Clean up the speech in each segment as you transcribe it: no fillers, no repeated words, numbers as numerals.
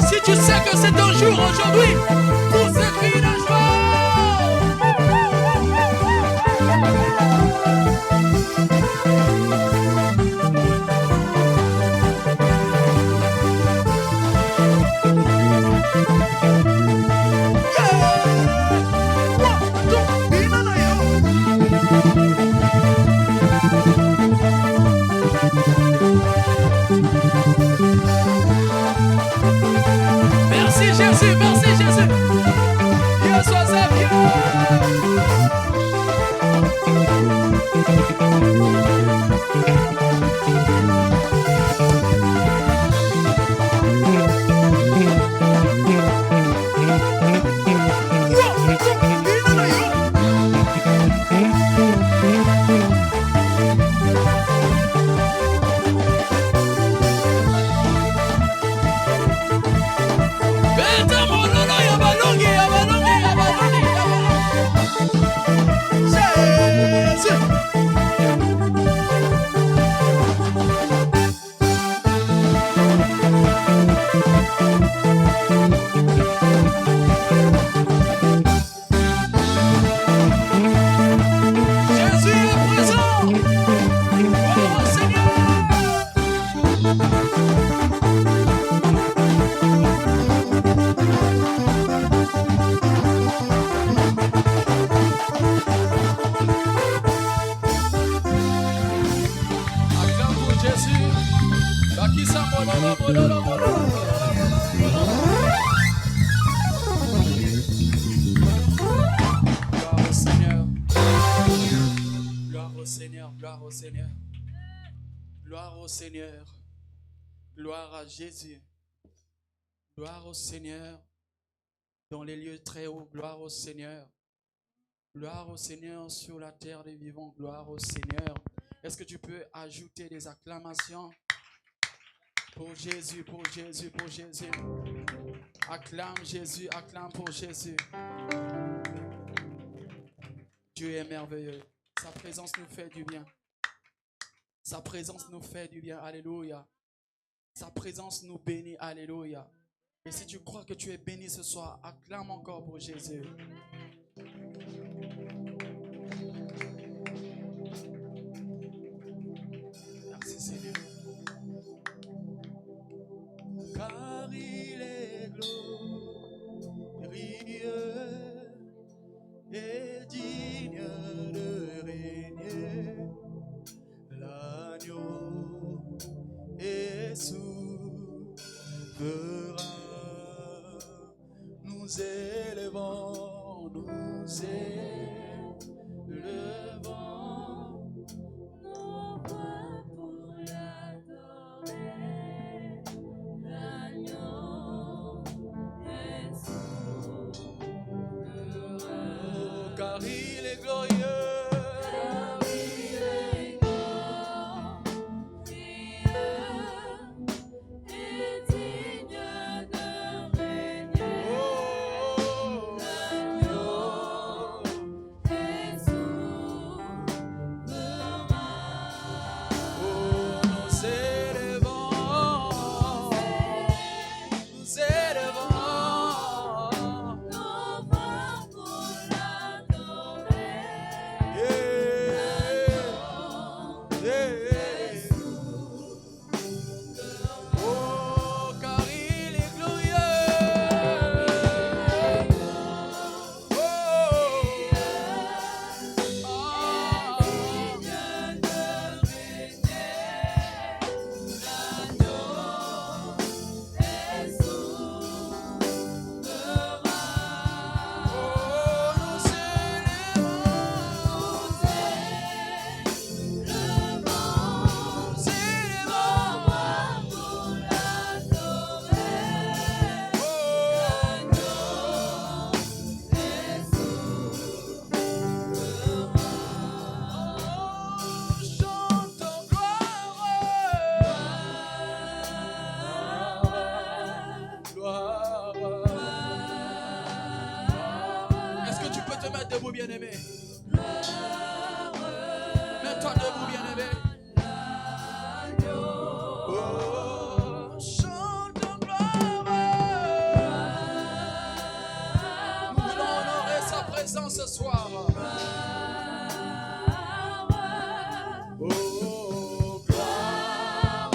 Si tu sais que c'est ton jour aujourd'hui, pour ce cri de joie. Merci Jésus, merci Jésus. Dieu soit Dieu. Seigneur, gloire à Jésus, gloire au Seigneur, dans les lieux très hauts, gloire au Seigneur sur la terre des vivants, gloire au Seigneur. Est-ce que tu peux ajouter des acclamations pour Jésus, pour Jésus, pour Jésus? Acclame Jésus, acclame pour Jésus. Dieu est merveilleux, sa présence nous fait du bien. Sa présence nous fait du bien, alléluia. Sa présence nous bénit, alléluia. Et si tu crois que tu es béni ce soir, acclame encore pour Jésus. Merci Seigneur. Car il est glorieux et digne de régner. L'agneau est souverain, nous élevons, nos voix pour l'adorer. L'agneau est souverain, car il est glorieux. debout, bien-aimé. Mets-toi debout, bien-aimé. Oh, chante ton gloire. Nous voulons honorer sa présence ce soir. Oh, gloire.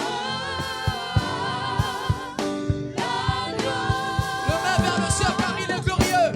Le main vers le ciel car il est glorieux.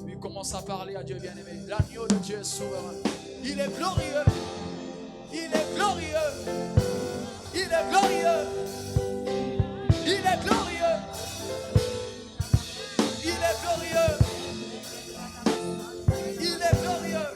Lui commence à parler à Dieu bien-aimé. L'agneau de Dieu est souverain. Il est glorieux. Il est glorieux. Il est glorieux. Il est glorieux. Il est glorieux. Il est glorieux.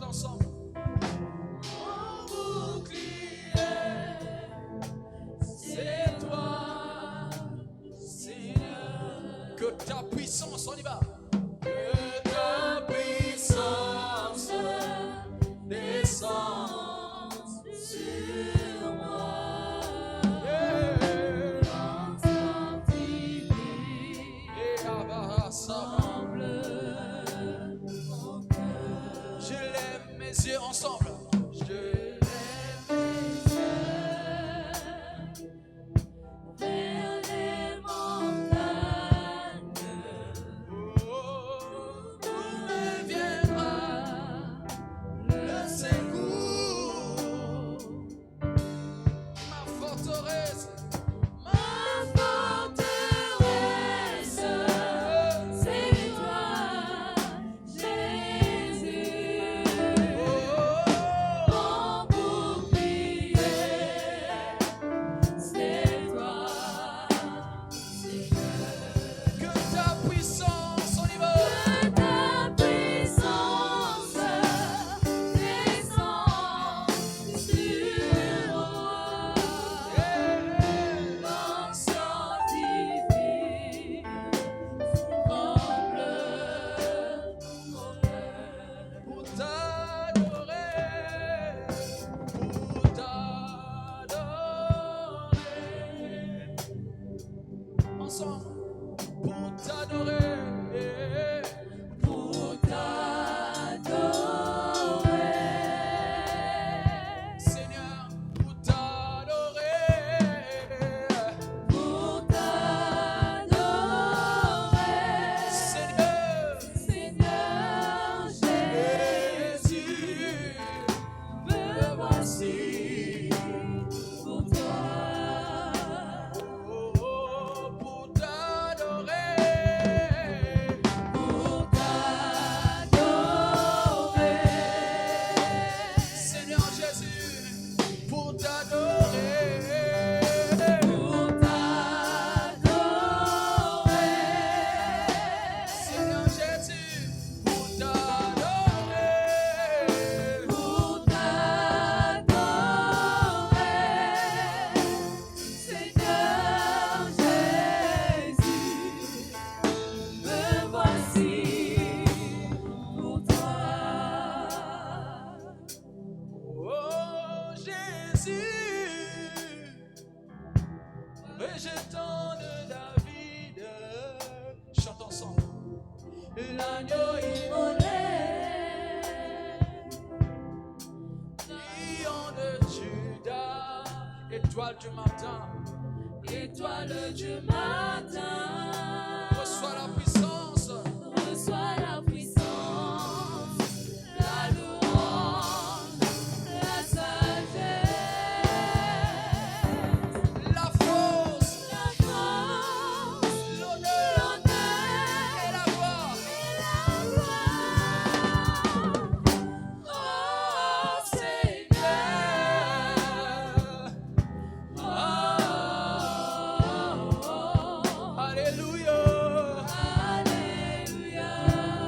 Ensemble. Mon bouclier, c'est toi, Seigneur. Que ta puissance, on y va. Que ta puissance descende sur moi. Et ensemble. Je lève mes yeux ensemble. Je lève mes yeux vers les montagnes. Oh, d'où me viendra le secours? Ma forteresse. Stay. végétants de David. Chante ensemble. L'agneau immolé, lion de Judas, étoile du matin, étoile du matin, reçois la puissance, la louange, la sagesse, la force, l'honneur et la gloire. Oh Seigneur, Alléluia, Alléluia.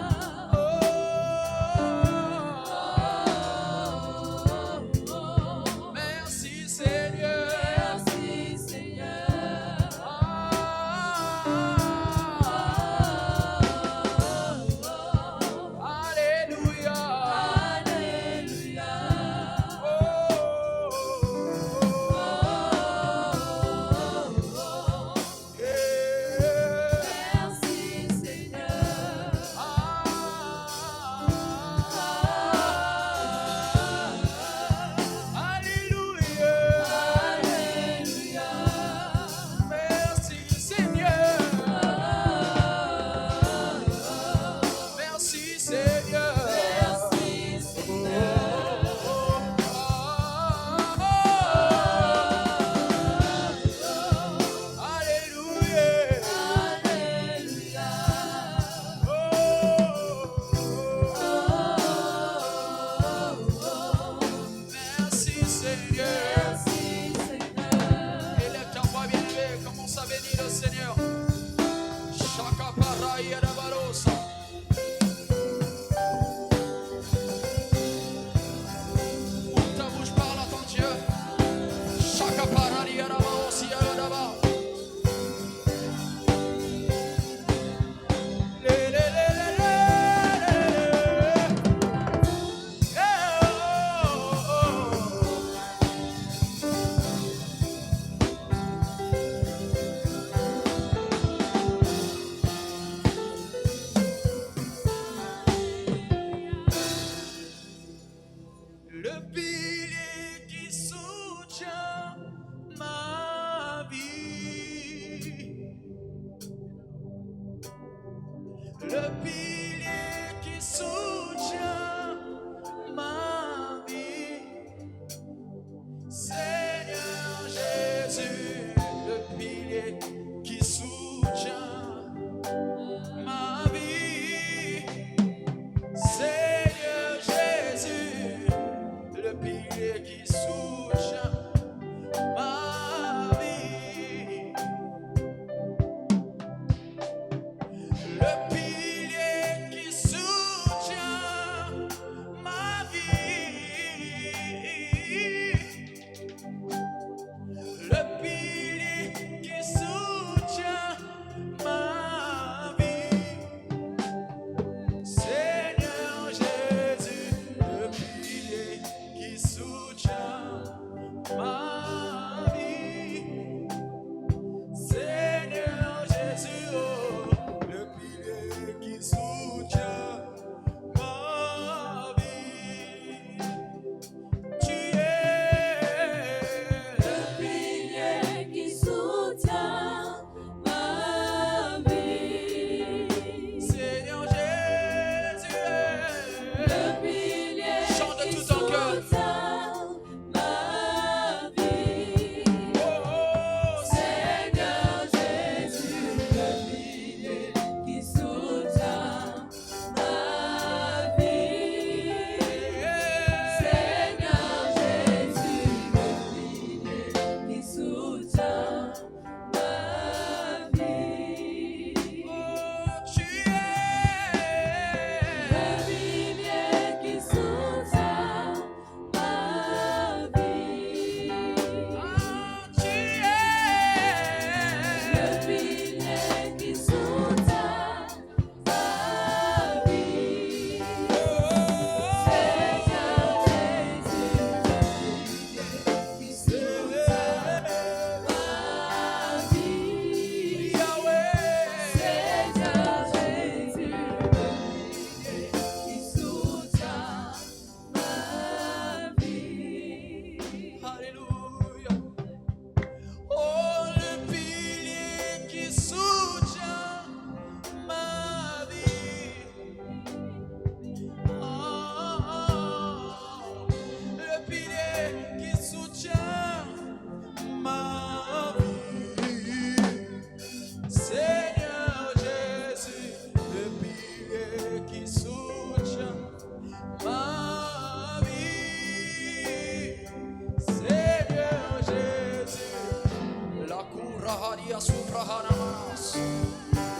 Maria Suprahanamas.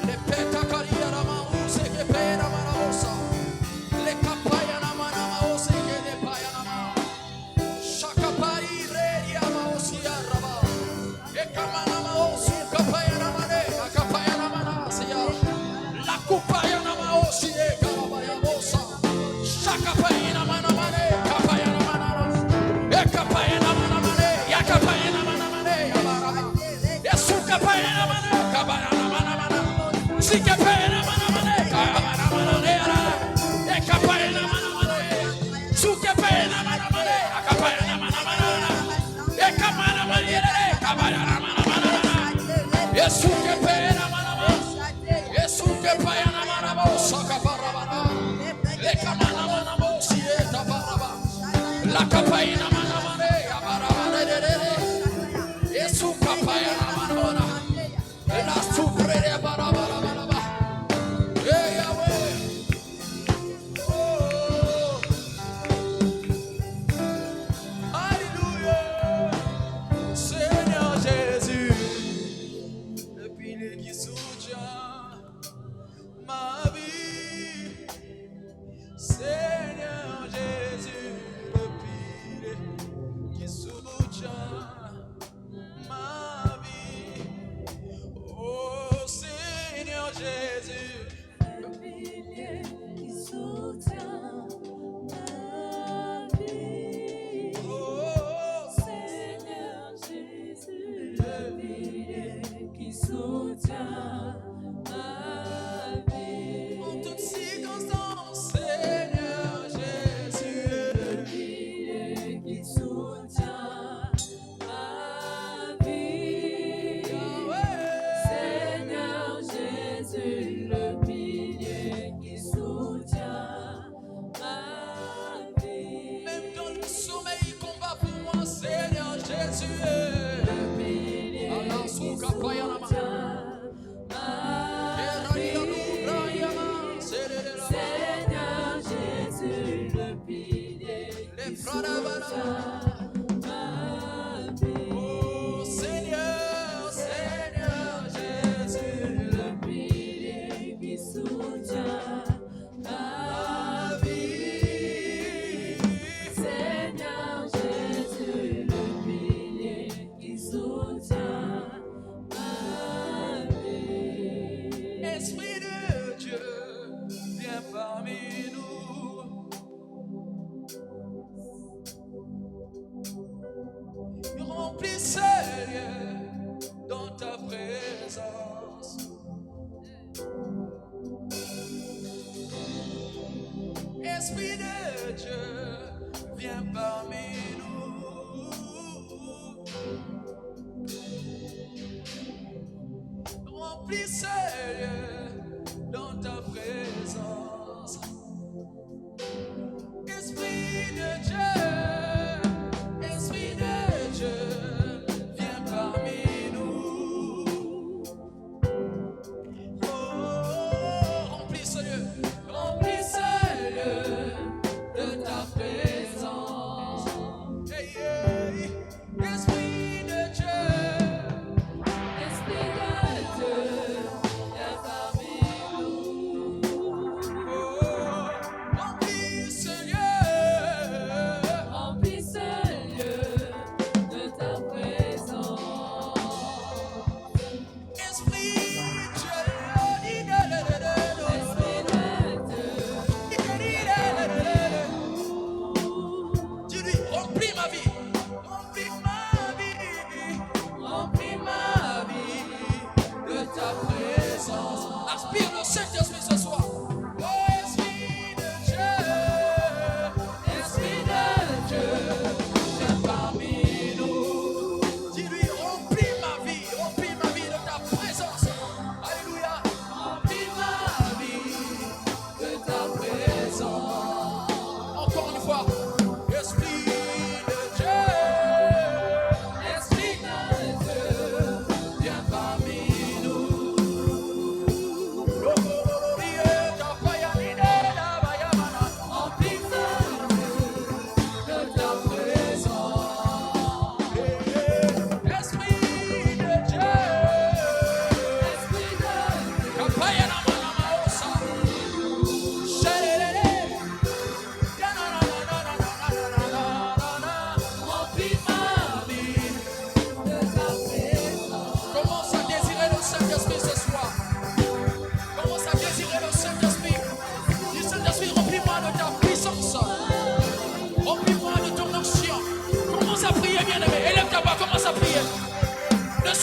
Le Petakaria Ramaus e Pera Maraosa. Le Capayana Manamaos e le Payanama. Shakapai Redia Maosia Raba. E Kamanamaos, Capayana Mane, Capayana Manasia. La Cupayana Maosi e Carabayamosa. Shakapayana Manamane, Capayana Manana. E Capayana Manamane, Yakapayana Manamane, Yabarama. E Sukapayana Mane, Cabayana Manamana. Sikapayana Manamane, Cabayana Manamane. E Capayana Manamane. Sukapayana Manamane, Capayana Manamana. E Capayana Manamane, Cabayana Manamana. E Sukapayana Manamana. E Sukapayana Manamana, Sakaparabana. E Kamana Manamana, Sieta Baraba. La Capayana Manamane, Yabarabane. E Sukapayana Manamana. La Suprere Barabaraba. Hey, Yahweh. Oh, Alléluia. Seigneur Jésus, le pilier qui soutient ma vie. Seigneur Jésus, le pilier qui soutient ma vie. Oh Seigneur Jésus, Le pilier qui soutient ma vie. oh Seigneur Jésus, le pilier qui soutient ma vie. en toutes circonstances, Seigneur Jésus, Le pilier qui soutient ma vie. Yahweh. Seigneur Jésus, le pilier qui soutient ma vie. Même dans le sommeil, il combat pour moi, Seigneur Jésus. Le pilier Allah, qui Souka, soutient Payana, ma vie. Seigneur Jésus, le pilier qui soutient ma vie. Oh Seigneur, Seigneur Jésus, Le pilier qui soutient ma vie. Seigneur Jésus, le pilier qui soutient ma vie. Esprit de Dieu, viens parmi nous. Remplis ce lieu dans ta présence. Esprit de Dieu, viens parmi nous. Remplis ce lieu dans ta présence. Esprit de Dieu, Esprit de Dieu, viens parmi nous. Oh, remplis ce lieu de ta présence. Hey, hey. Esprit de Dieu, Esprit de Dieu,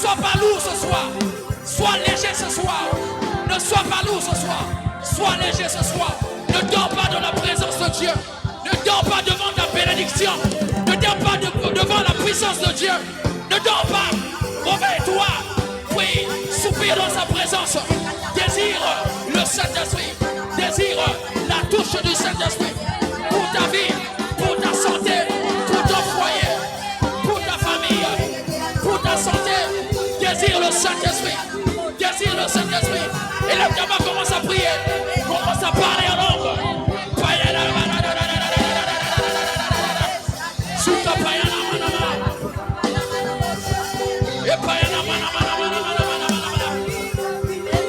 sois pas lourd ce soir. Sois léger ce soir. Ne sois pas lourd ce soir. Sois léger ce soir. Ne dors pas dans la présence de Dieu. Ne dors pas devant ta bénédiction. Ne dors pas devant la puissance de Dieu. Ne dors pas. Réveille-toi. Prie. Soupire dans sa présence. Désire le Saint-Esprit. Désire la touche du Saint-Esprit. Pour ta vie. Pour ta santé. Pour ton foyer. Pour ta famille. Pour ta santé. Désire le Saint-Esprit. Désire le Saint-Esprit. Et là, tu commence à prier. Commence à parler en langue.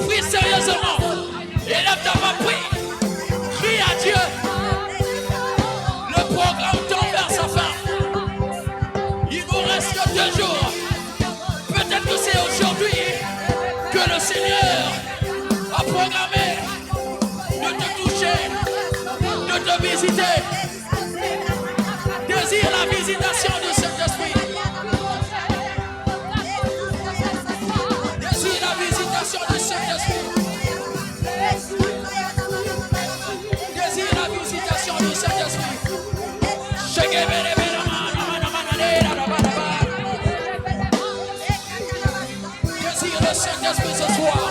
Prie sérieusement. Élève ta voix, prie. Crie à Dieu. Le programme tend vers sa fin. Il nous reste que 2 jours. Peut-être que c'est aujourd'hui que le Seigneur a programmé de te toucher, de te visiter. Désire la visitation du Saint-Esprit. Désire la visitation du Saint-Esprit. Désire la visitation du Saint-Esprit. Désire le Saint-Esprit ce soir.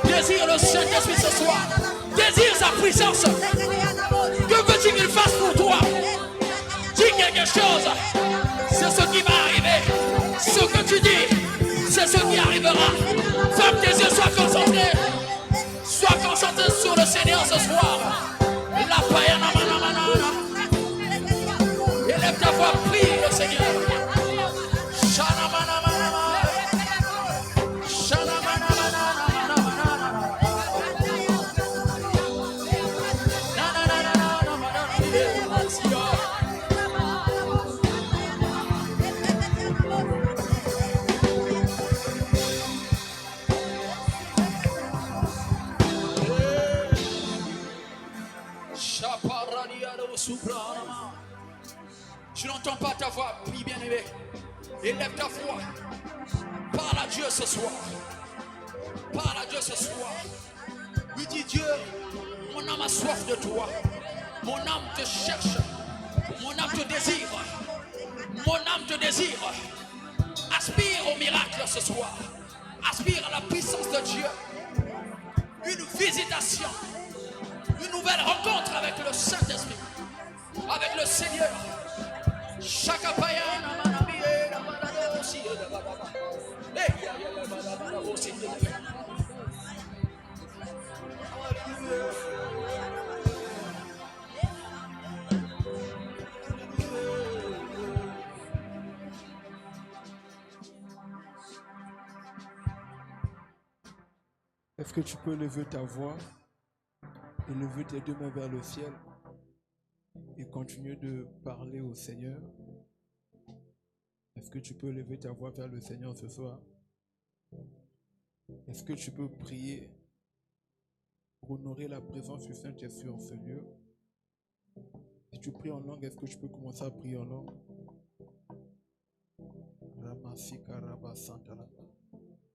Désire le Saint-Esprit ce soir. Désire sa puissance. Que veux-tu qu'il fasse pour toi? Dis quelque chose. C'est ce qui va arriver. Ce que tu dis, c'est ce qui arrivera. Ferme tes yeux, sois concentré. Sois concentré sur le Seigneur ce soir. La païenne. Élève ta voix, prie le Seigneur. Je n'entends pas ta voix, prie bien-aimé. Élève ta voix. Parle à Dieu ce soir. Parle à Dieu ce soir. Lui dis Dieu, mon âme a soif de toi. Mon âme te cherche. Mon âme te désire. Mon âme te désire. Aspire au miracle ce soir. Aspire à la puissance de Dieu. Une visitation. Une nouvelle rencontre avec le Saint-Esprit. Avec le Seigneur. Est-ce que tu peux lever ta voix et lever tes 2 mains vers le ciel et continuer de parler au Seigneur? Est-ce que tu peux lever ta voix vers le Seigneur ce soir? Est-ce que tu peux prier pour honorer la présence du Saint-Esprit en ce lieu? Si tu pries en langue, est-ce que tu peux commencer à prier en langue?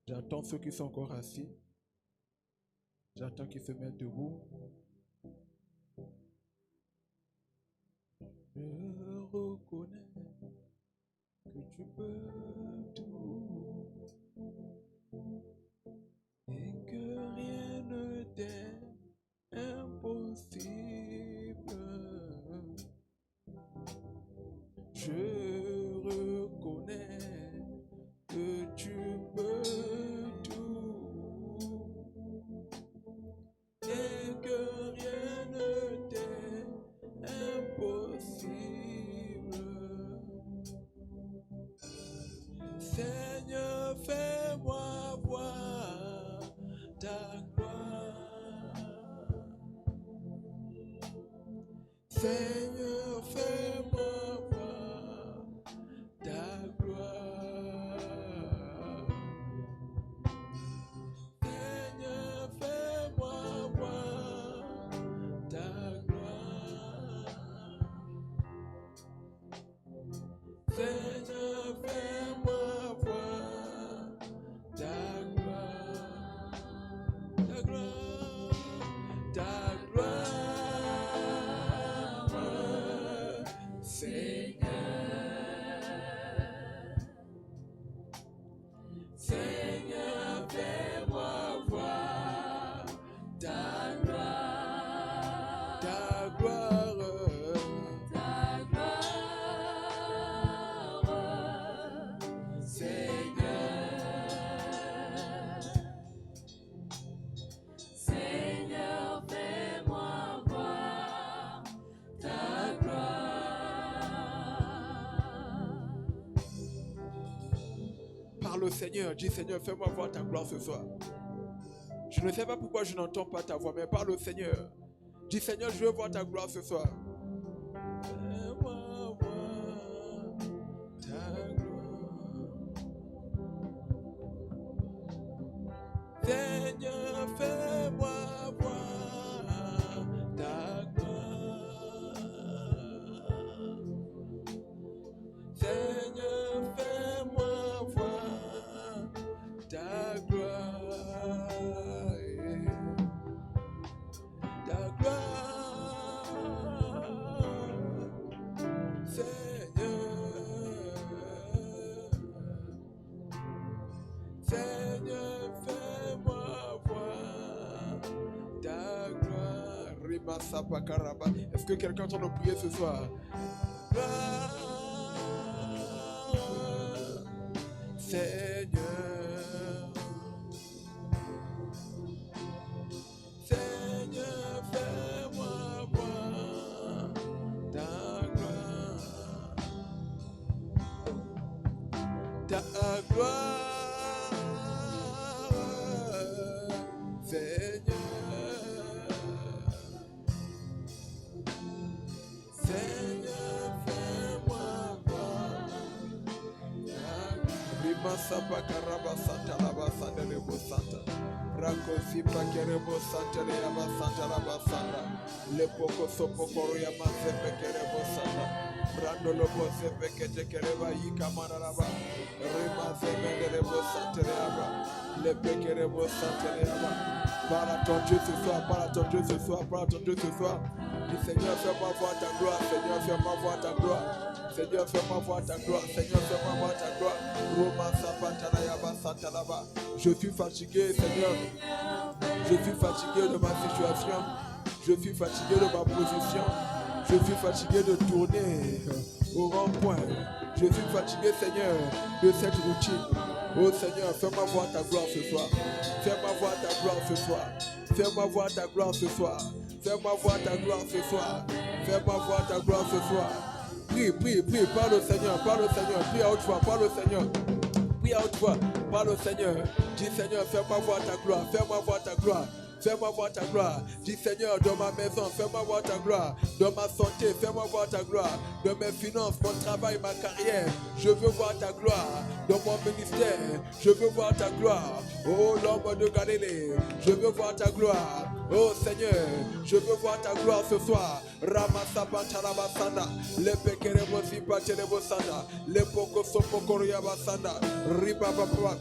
J'attends ceux qui sont encore assis. J'attends qu'ils se mettent debout. Je reconnais que tu peux tout et que rien ne t'est impossible. Je reconnais que tu peux tout et que rien ne t'est impossible. Seigneur, fais-moi voir ta gloire. Seigneur, fais-moi voir ta gloire. Seigneur, fais-moi voir ta gloire. Seigneur, fais-moi voir Parle au Seigneur. Dis Seigneur, fais-moi voir ta gloire ce soir. Je ne sais pas pourquoi je n'entends pas ta voix, mais parle au Seigneur. Dis Seigneur, je veux voir ta gloire ce soir. Fais-moi voir ta gloire. Seigneur, fais-moi voir ta gloire. Seigneur, fais-moi voir ta gloire. Ta gloire. Seigneur. Seigneur, fais-moi voir ta gloire. Rima Sapa Karaba. Est-ce que quelqu'un est en train de prier ce soir? Gloire, Seigneur. Seigneur, fais-moi voir ta gloire. Ta gloire, Seigneur. Seigneur, fais-moi voir ta gloire. Rima Sapa Karaba Santa Laba Santa Lebo Santa. Rakosi Pakerebo Santa Leba Santa Laba Santa. Lepoko Sopokoro Yamase Pekerebo Santa. Brando Lobo Sepekete Kereba Yikamanaraba. Rima Semenderebo Santa Leba. Lepekerebo Santa Leba. Parle à ton Dieu ce soir, parle à ton Dieu ce soir, parle à ton Dieu ce soir. Dis Seigneur, fais-moi voir ta gloire, Seigneur, fais-moi voir ta gloire. Seigneur, fais-moi voir ta gloire, Seigneur, fais-moi voir ta gloire. Roma Sapatanayaba Santalaba. Je suis fatigué, Seigneur. Je suis fatigué de ma situation. Je suis fatigué de ma position. Je suis fatigué de tourner au rond-point. Je suis fatigué, Seigneur, de cette routine. Oh Seigneur, fais-moi voir ta gloire ce soir. Fais-moi voir ta gloire ce soir. Fais-moi voir ta gloire ce soir. Fais-moi voir ta gloire ce soir. Fais-moi voir ta gloire ce soir. Prie, prie, prie. Parle au Seigneur, parle au Seigneur. Prie à haute voix, parle au Seigneur. Prie à haute voix, parle au Seigneur. Dis Seigneur, fais-moi voir ta gloire. Fais-moi voir ta gloire. Fais-moi voir ta gloire. Dis Seigneur, dans ma maison, fais-moi voir ta gloire. Dans ma santé, fais-moi voir ta gloire. Dans mes finances, mon travail, ma carrière, je veux voir ta gloire. Dans mon ministère, je veux voir ta gloire. Oh l'homme de Galilée, je veux voir ta gloire. Oh Seigneur, je veux voir ta gloire ce soir. Ramasapantaramasanda, le pekerebo sipaterebo sanda, le poko sopokoriaba sanda, ribababa.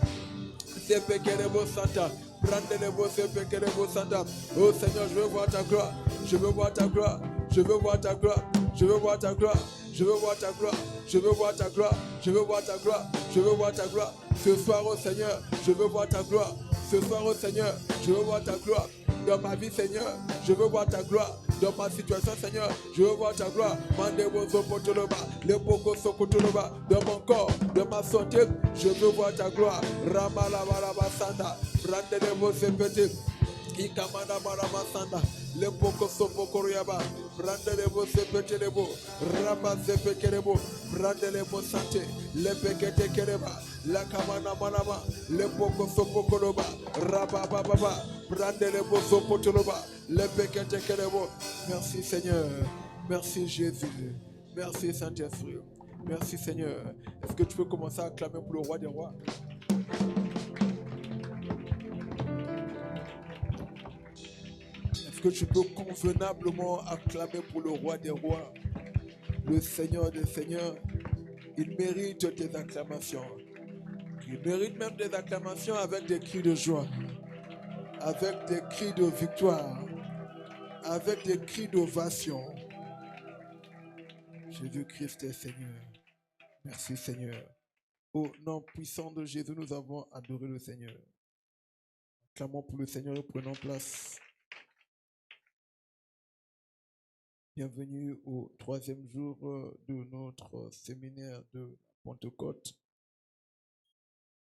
Sepekerebo Santa, Brandelebo Sepekerebo Santa. Oh Seigneur, je veux voir ta gloire. Je veux voir ta gloire. Je veux voir ta gloire. Je veux voir ta gloire. Je veux voir ta gloire. Je veux voir ta gloire. Je veux voir ta gloire. Je veux voir ta gloire. Ce soir, oh Seigneur, je veux voir ta gloire. Ce soir, oh Seigneur, je veux voir ta gloire. Dans ma vie, Seigneur, je veux voir ta gloire. Dans ma situation, Seigneur, je veux voir ta gloire. Mandebo Sopotoloba, le Poko Sokotoloba. Dans mon corps, dans ma santé, je veux voir ta gloire. Ramalabarabasanda, Brandelebo Sepete, Ikamana Maramasanda, le Poko Sopokoriaba, Brandelebo Sepetelebo, Ramba Sepekerebo, Brandelebo Sante, le Pekete Kereba, la Kamana Manama, le Poko Sopokoroba, Rabababa, Brandelebo Sopotoloba, le Pekete Kerebo. Merci Seigneur, merci Jésus, merci Saint-Esprit, merci Seigneur. Est-ce que tu peux commencer à acclamer pour le roi des rois? Est-ce que tu peux convenablement acclamer pour le roi des rois, le Seigneur des seigneurs? Il mérite tes acclamations. Il mérite même des acclamations avec des cris de joie, avec des cris de victoire, avec des cris d'ovation. Jésus-Christ est Seigneur. Merci Seigneur. Au nom puissant de Jésus, nous avons adoré le Seigneur. Clamons pour le Seigneur et prenons place. Bienvenue au 3e jour de notre séminaire de Pentecôte.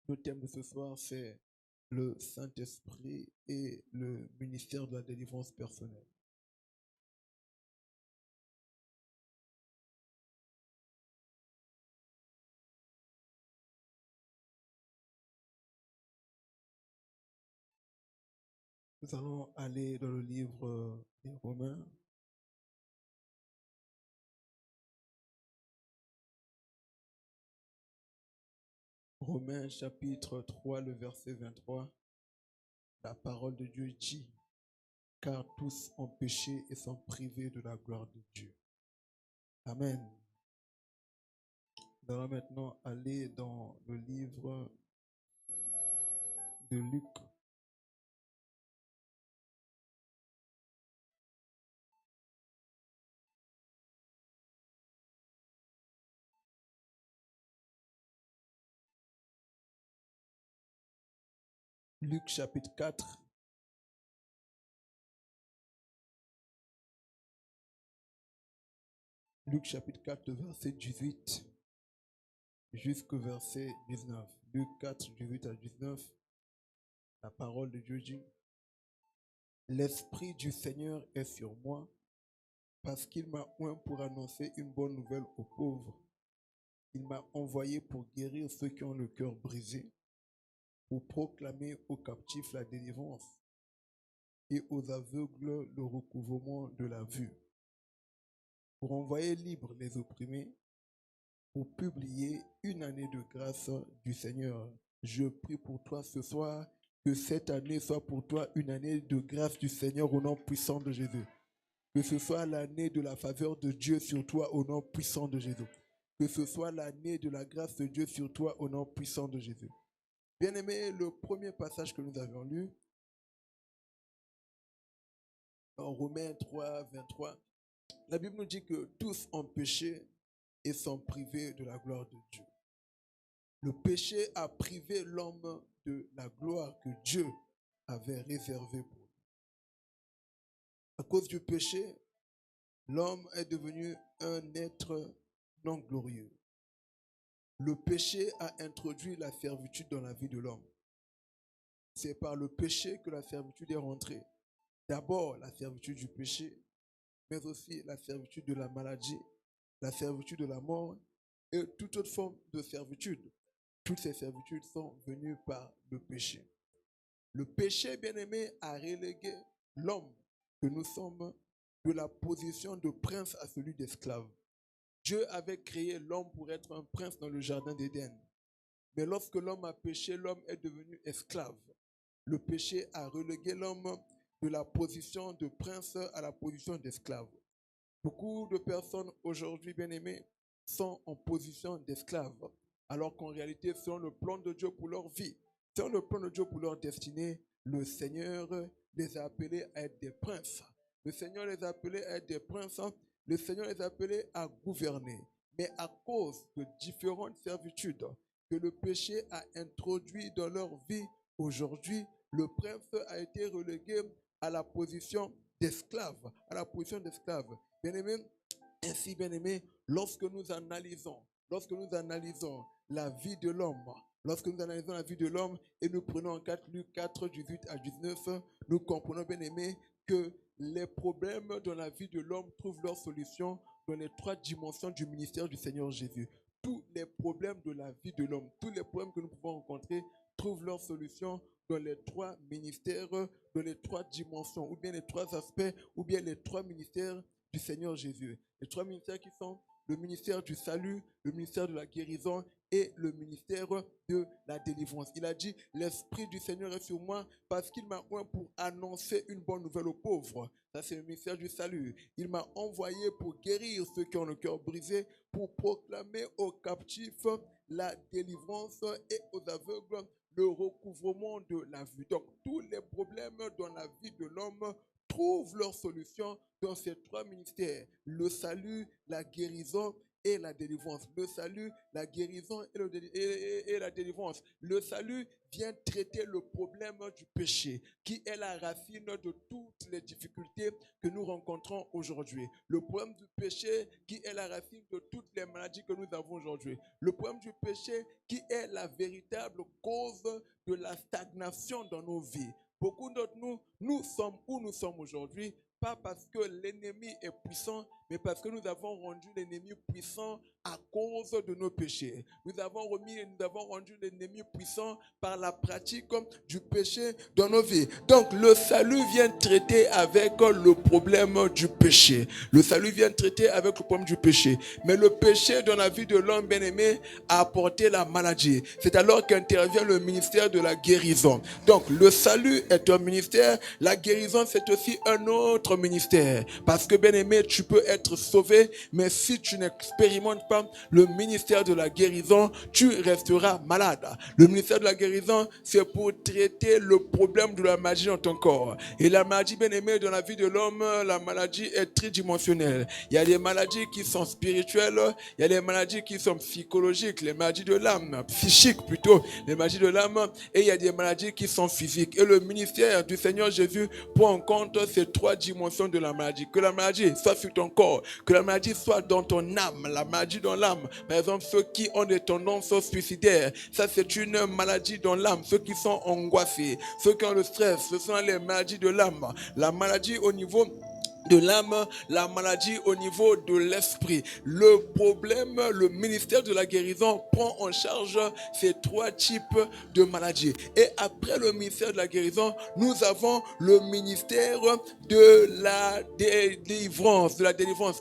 Le thème de ce soir, c'est le Saint-Esprit et le ministère de la délivrance personnelle. Nous allons aller dans le livre des Romains. Romains chapitre 3, le verset 23. La parole de Dieu dit, car tous ont péché et sont privés de la gloire de Dieu. Amen. Nous allons maintenant aller dans le livre de Luc. Luc chapitre 4. Luc chapitre 4, verset 18 jusqu'au verset 19. Luc 4, 18 à 19. La parole de Dieu dit, l'Esprit du Seigneur est sur moi, parce qu'il m'a oint pour annoncer une bonne nouvelle aux pauvres. Il m'a envoyé pour guérir ceux qui ont le cœur brisé, pour proclamer aux captifs la délivrance et aux aveugles le recouvrement de la vue, pour envoyer libres les opprimés, pour publier une année de grâce du Seigneur. Je prie pour toi ce soir, que cette année soit pour toi une année de grâce du Seigneur au nom puissant de Jésus. Que ce soit l'année de la faveur de Dieu sur toi au nom puissant de Jésus. Que ce soit l'année de la grâce de Dieu sur toi au nom puissant de Jésus. Bien-aimé, le premier passage que nous avions lu, en Romains 3, 23, la Bible nous dit que tous ont péché et sont privés de la gloire de Dieu. Le péché a privé l'homme de la gloire que Dieu avait réservée pour lui. À cause du péché, l'homme est devenu un être non glorieux. Le péché a introduit la servitude dans la vie de l'homme. C'est par le péché que la servitude est rentrée. D'abord, la servitude du péché, mais aussi la servitude de la maladie, la servitude de la mort et toute autre forme de servitude. Toutes ces servitudes sont venues par le péché. Le péché, bien-aimé, a relégué l'homme que nous sommes de la position de prince à celui d'esclave. Dieu avait créé l'homme pour être un prince dans le jardin d'Éden. Mais lorsque l'homme a péché, l'homme est devenu esclave. Le péché a relégué l'homme de la position de prince à la position d'esclave. Beaucoup de personnes aujourd'hui, bien-aimées, sont en position d'esclave, alors qu'en réalité, selon le plan de Dieu pour leur vie, selon le plan de Dieu pour leur destinée, le Seigneur les a appelés à être des princes. Le Seigneur les a appelés à être des princes. Le Seigneur les a appelés à gouverner. Mais à cause de différentes servitudes que le péché a introduites dans leur vie aujourd'hui, le prince a été relégué à la position d'esclave, à la position d'esclave. Bien-aimé, ainsi, bien-aimé, lorsque nous analysons la vie de l'homme, et nous prenons en 4 Luc 4, 18 à 19, nous comprenons, bien-aimé, que les problèmes dans la vie de l'homme trouvent leur solution dans les 3 dimensions du ministère du Seigneur Jésus. Tous les problèmes de la vie de l'homme, tous les problèmes que nous pouvons rencontrer trouvent leur solution dans les 3 ministères, dans les 3 dimensions, ou bien les 3 aspects, ou bien les 3 ministères du Seigneur Jésus. Les 3 ministères qui sont le ministère du salut, le ministère de la guérison et le ministère de la délivrance. Il a dit, l'Esprit du Seigneur est sur moi parce qu'il m'a oint pour annoncer une bonne nouvelle aux pauvres. Ça, c'est le ministère du salut. Il m'a envoyé pour guérir ceux qui ont le cœur brisé, pour proclamer aux captifs la délivrance et aux aveugles le recouvrement de la vue. Donc, tous les problèmes dans la vie de l'homme trouvent leur solution dans ces 3 ministères, le salut, la guérison et la délivrance. Le salut, la guérison et la délivrance. Le salut vient traiter le problème du péché, qui est la racine de toutes les difficultés que nous rencontrons aujourd'hui. Le problème du péché qui est la racine de toutes les maladies que nous avons aujourd'hui. Le problème du péché qui est la véritable cause de la stagnation dans nos vies. Beaucoup d'entre nous, nous sommes où nous sommes aujourd'hui, pas parce que l'ennemi est puissant, mais parce que nous avons rendu l'ennemi puissant à cause de nos péchés. Nous avons rendu l'ennemi puissant par la pratique du péché dans nos vies. Donc le salut vient traiter avec le problème du péché. Le salut vient traiter avec le problème du péché. Mais le péché dans la vie de l'homme bien-aimé a apporté la maladie. C'est alors qu'intervient le ministère de la guérison. Donc le salut est un ministère, la guérison c'est aussi un autre ministère. Parce que bien-aimé, tu peux être sauvé, mais si tu n'expérimentes pas le ministère de la guérison, tu resteras malade. Le ministère de la guérison, c'est pour traiter le problème de la maladie dans ton corps. Et la maladie, bien-aimé, dans la vie de l'homme, la maladie est tridimensionnelle. Il y a des maladies qui sont spirituelles, il y a des maladies qui sont psychologiques, les maladies de l'âme, psychiques plutôt, les maladies de l'âme, et il y a des maladies qui sont physiques. Et le ministère du Seigneur Jésus prend en compte ces trois dimensions de la maladie. Que la maladie soit sur ton corps, que la maladie soit dans ton âme, la maladie dans l'âme. Par exemple, ceux qui ont des tendances suicidaires, ça c'est une maladie dans l'âme. Ceux qui sont angoissés, ceux qui ont le stress, ce sont les maladies de l'âme. La maladie au niveau de l'âme, la maladie au niveau de l'esprit. Le problème, le ministère de la guérison prend en charge ces trois types de maladies. Et après le ministère de la guérison, nous avons le ministère de la délivrance,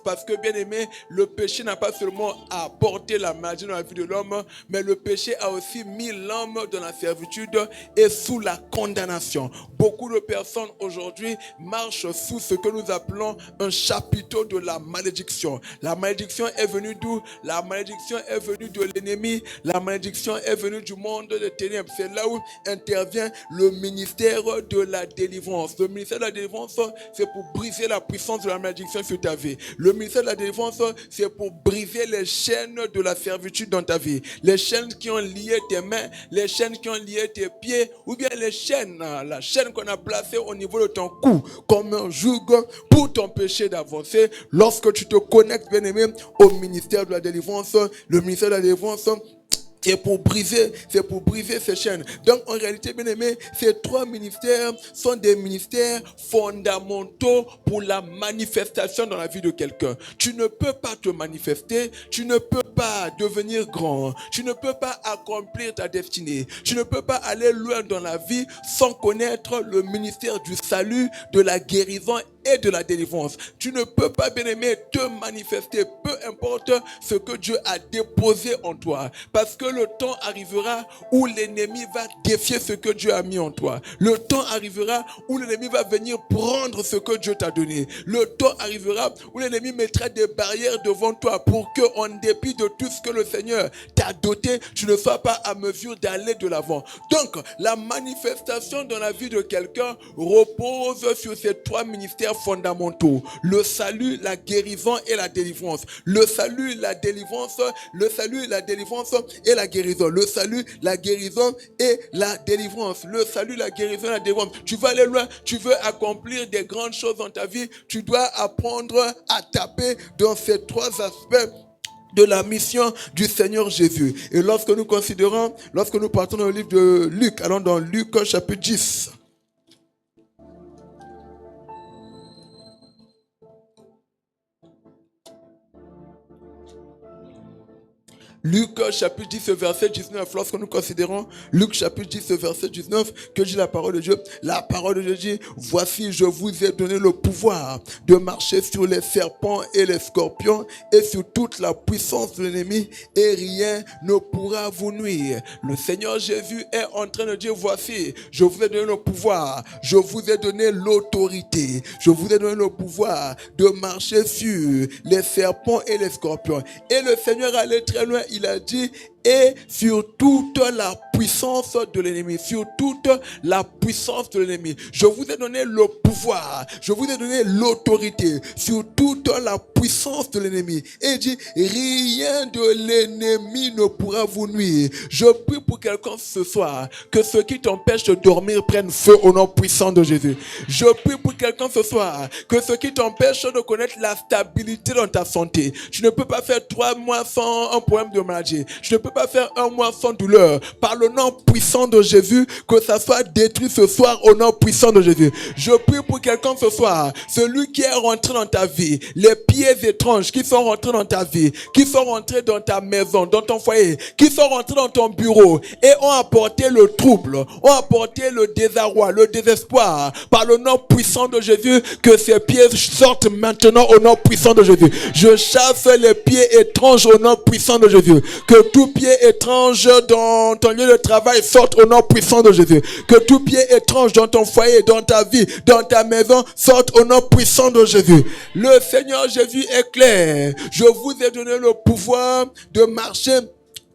parce que bien aimé, le péché n'a pas seulement apporté la maladie dans la vie de l'homme, mais le péché a aussi mis l'homme dans la servitude et sous la condamnation. Beaucoup de personnes aujourd'hui marchent sous ce que nous appelons un chapiteau de la malédiction. La malédiction est venue d'où? La malédiction est venue de l'ennemi. La malédiction est venue du monde des ténèbres. C'est là où intervient le ministère de la délivrance. Le ministère de la délivrance, c'est pour briser la puissance de la malédiction sur ta vie. Le ministère de la délivrance, c'est pour briser les chaînes de la servitude dans ta vie. Les chaînes qui ont lié tes mains, les chaînes qui ont lié tes pieds, ou bien les chaînes, la chaîne qu'on a placée au niveau de ton cou, comme un joug pour t'empêcher d'avancer. Lorsque tu te connectes, bien aimé, au ministère de la délivrance, le ministère de la délivrance, c'est pour briser ces chaînes. Donc, en réalité, bien aimé, ces trois ministères sont des ministères fondamentaux pour la manifestation dans la vie de quelqu'un. Tu ne peux pas te manifester, tu ne peux pas devenir grand, tu ne peux pas accomplir ta destinée, tu ne peux pas aller loin dans la vie sans connaître le ministère du salut, de la guérison et de la délivrance. Tu ne peux pas, bien aimé, te manifester, peu importe ce que Dieu a déposé en toi. Parce que le temps arrivera où l'ennemi va défier ce que Dieu a mis en toi. Le temps arrivera où l'ennemi va venir prendre ce que Dieu t'a donné. Le temps arrivera où l'ennemi mettra des barrières devant toi pour que, en dépit de tout ce que le Seigneur t'a doté, tu ne sois pas à mesure d'aller de l'avant. Donc, la manifestation dans la vie de quelqu'un repose sur ces trois ministères fondamentaux: le salut, la guérison et la délivrance. Le salut, la délivrance, le salut, la délivrance et la guérison. Le salut, la guérison et la délivrance. Le salut, la guérison et la délivrance. Tu veux aller loin, tu veux accomplir des grandes choses dans ta vie, tu dois apprendre à taper dans ces trois aspects de la mission du Seigneur Jésus. Et lorsque nous partons dans le livre de Luc, allons dans Luc chapitre 10. Luc chapitre 10, verset 19. Lorsque nous considérons Luc chapitre 10, verset 19, que dit la parole de Dieu? La parole de Dieu dit: voici, je vous ai donné le pouvoir de marcher sur les serpents et les scorpions et sur toute la puissance de l'ennemi, et rien ne pourra vous nuire. Le Seigneur Jésus est en train de dire: voici, je vous ai donné le pouvoir, je vous ai donné l'autorité, je vous ai donné le pouvoir de marcher sur les serpents et les scorpions. Et le Seigneur allait très loin. Il a dit: et sur toute la puissance de l'ennemi, sur toute la puissance de l'ennemi. Je vous ai donné le pouvoir, je vous ai donné l'autorité sur toute la puissance de l'ennemi. Et il dit: rien de l'ennemi ne pourra vous nuire. Je prie pour quelqu'un ce soir, que ce qui t'empêche de dormir prenne feu au nom puissant de Jésus. Je prie pour quelqu'un ce soir, que ce qui t'empêche de connaître la stabilité dans ta santé. Tu ne peux pas faire 3 mois sans un problème de maladie. Tu ne peux pas faire un mois sans douleur. Par le nom puissant de Jésus, que ça soit détruit ce soir au nom puissant de Jésus. Je prie pour quelqu'un ce soir, celui qui est rentré dans ta vie, les pieds étranges qui sont rentrés dans ta vie, qui sont rentrés dans ta maison, dans ton foyer, qui sont rentrés dans ton bureau et ont apporté le trouble, ont apporté le désarroi, le désespoir. Par le nom puissant de Jésus, que ces pieds sortent maintenant au nom puissant de Jésus. Je chasse les pieds étranges au nom puissant de Jésus. Que tout pied étrange dans ton lieu de travail sorte au nom puissant de Jésus. Que tout pied étrange dans ton foyer, dans ta vie, dans ta maison sorte au nom puissant de Jésus. Le Seigneur Jésus est clair. Je vous ai donné le pouvoir de marcher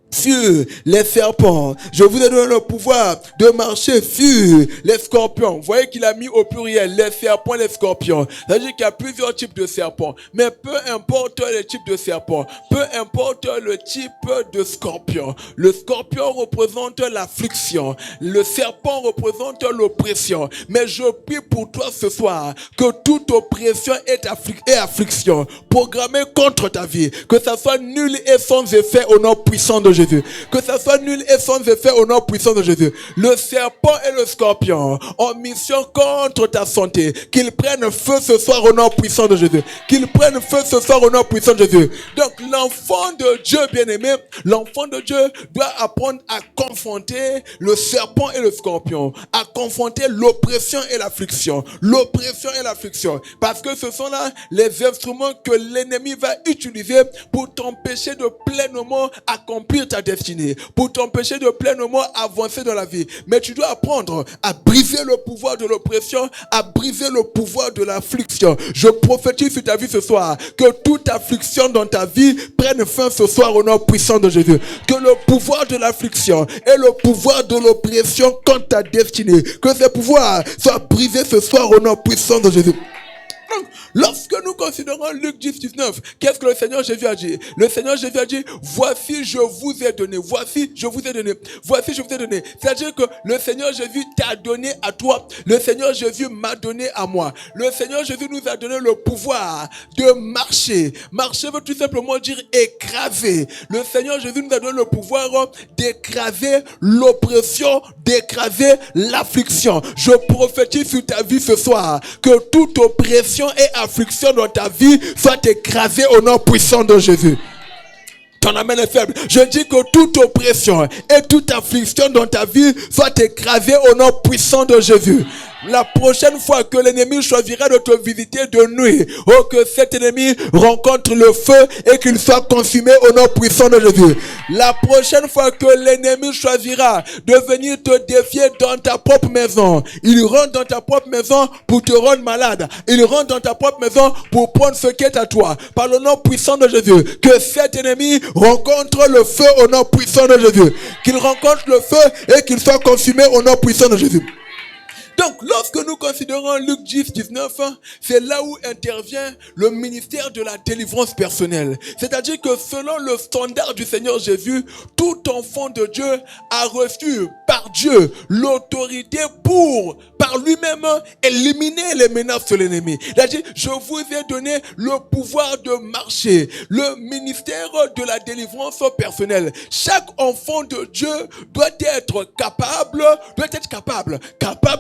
sur les serpents. Je vous ai donné le pouvoir de marcher sur les scorpions. Vous voyez qu'il a mis au pluriel les serpents, les scorpions. C'est-à-dire qu'il y a plusieurs types de serpents. Mais peu importe les types de serpents, peu importe le type de scorpion. Le scorpion représente l'affliction. Le serpent représente l'oppression. Mais je prie pour toi ce soir que toute oppression et affliction programmée contre ta vie, que ça soit nul et sans effet au nom puissant de Jésus. Que ça soit nul et sans effet au nom puissant de Jésus. Le serpent et le scorpion ont mission contre ta santé. Qu'ils prennent feu ce soir au nom puissant de Jésus. Qu'ils prennent feu ce soir au nom puissant de Jésus. Donc l'enfant de Dieu bien-aimé, l'enfant de Dieu doit apprendre à confronter le serpent et le scorpion. À confronter l'oppression et l'affliction. L'oppression et l'affliction. Parce que ce sont là les instruments que l'ennemi va utiliser pour t'empêcher de pleinement accomplir ta destinée, pour t'empêcher de pleinement avancer dans la vie. Mais tu dois apprendre à briser le pouvoir de l'oppression, à briser le pouvoir de l'affliction. Je prophétise sur ta vie ce soir que toute affliction dans ta vie prenne fin ce soir au nom puissant de Jésus. Que le pouvoir de l'affliction et le pouvoir de l'oppression contre ta destinée, que ces pouvoirs soient brisés ce soir au nom puissant de Jésus. Lorsque nous considérons Luc 10, 19, qu'est-ce que le Seigneur Jésus a dit? Le Seigneur Jésus a dit, voici je vous ai donné, voici je vous ai donné, voici je vous ai donné. C'est-à-dire que le Seigneur Jésus t'a donné à toi, le Seigneur Jésus m'a donné à moi. Le Seigneur Jésus nous a donné le pouvoir de marcher. Marcher veut tout simplement dire écraser. Le Seigneur Jésus nous a donné le pouvoir d'écraser l'oppression, d'écraser l'affliction. Je prophétise sur ta vie ce soir que toute oppression et affliction dans ta vie soit écrasée au nom puissant de Jésus. Ton amen est faible. Je dis que toute oppression et toute affliction dans ta vie soit écrasée au nom puissant de Jésus. La prochaine fois que l'ennemi choisira de te visiter de nuit, oh, que cet ennemi rencontre le feu et qu'il soit consumé au nom puissant de Jésus. La prochaine fois que l'ennemi choisira de venir te défier dans ta propre maison, il rentre dans ta propre maison pour te rendre malade. Il rentre dans ta propre maison pour prendre ce qui est à toi. Par le nom puissant de Jésus, que cet ennemi rencontre le feu au nom puissant de Jésus. Qu'il rencontre le feu et qu'il soit consumé au nom puissant de Jésus. Donc, lorsque nous considérons Luc 10, 19, c'est là où intervient le ministère de la délivrance personnelle. C'est-à-dire que selon le standard du Seigneur Jésus, tout enfant de Dieu a reçu par Dieu l'autorité pour, par lui-même, éliminer les menaces de l'ennemi. C'est-à-dire, je vous ai donné le pouvoir de marcher, le ministère de la délivrance personnelle. Chaque enfant de Dieu doit être capable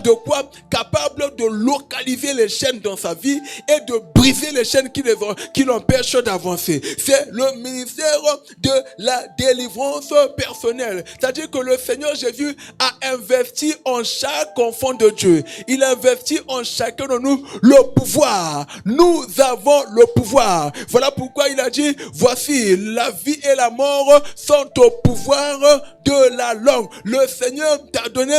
de quoi? Capable de localiser les chaînes dans sa vie et de briser les chaînes qui l'empêchent d'avancer. C'est le ministère de la délivrance personnelle. C'est-à-dire que le Seigneur Jésus a investi en chaque enfant de Dieu. Il a investi en chacun de nous le pouvoir. Nous avons le pouvoir. Voilà pourquoi il a dit, voici la vie et la mort sont au pouvoir de la langue. Le Seigneur t'a donné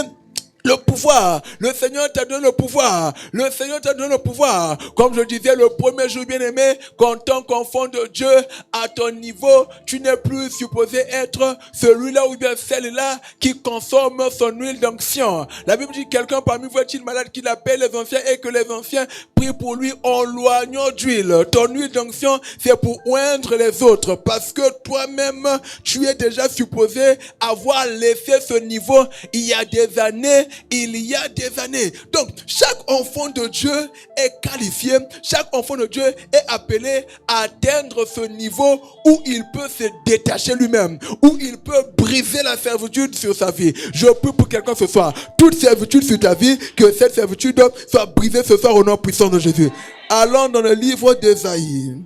le pouvoir. Le Seigneur t'a donné le pouvoir. Le Seigneur t'a donné le pouvoir. Comme je disais le premier jour, bien-aimé, qu'en tant qu'enfant de Dieu, à ton niveau, tu n'es plus supposé être celui-là ou bien celle-là qui consomme son huile d'onction. La Bible dit, quelqu'un parmi vous est-il malade, qu'il appelle les anciens et que les anciens prient pour lui en l'oignant d'huile. Ton huile d'onction, c'est pour oindre les autres, parce que toi-même, tu es déjà supposé avoir laissé ce niveau il y a des années il y a des années. Donc, chaque enfant de Dieu est qualifié, chaque enfant de Dieu est appelé à atteindre ce niveau où il peut se détacher lui-même, où il peut briser la servitude sur sa vie. Je prie pour quelqu'un ce soir, toute servitude sur ta vie, que cette servitude soit brisée ce soir au nom puissant de Jésus. Allons dans le livre d'Ésaïe.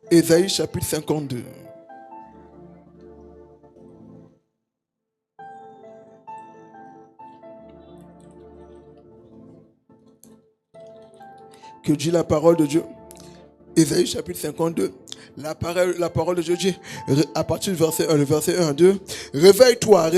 Ésaïe chapitre 52. Que dit la parole de Dieu? Ésaïe chapitre 52. La parole de Dieu dit, à partir du verset 1, le verset 1 à 2, réveille-toi,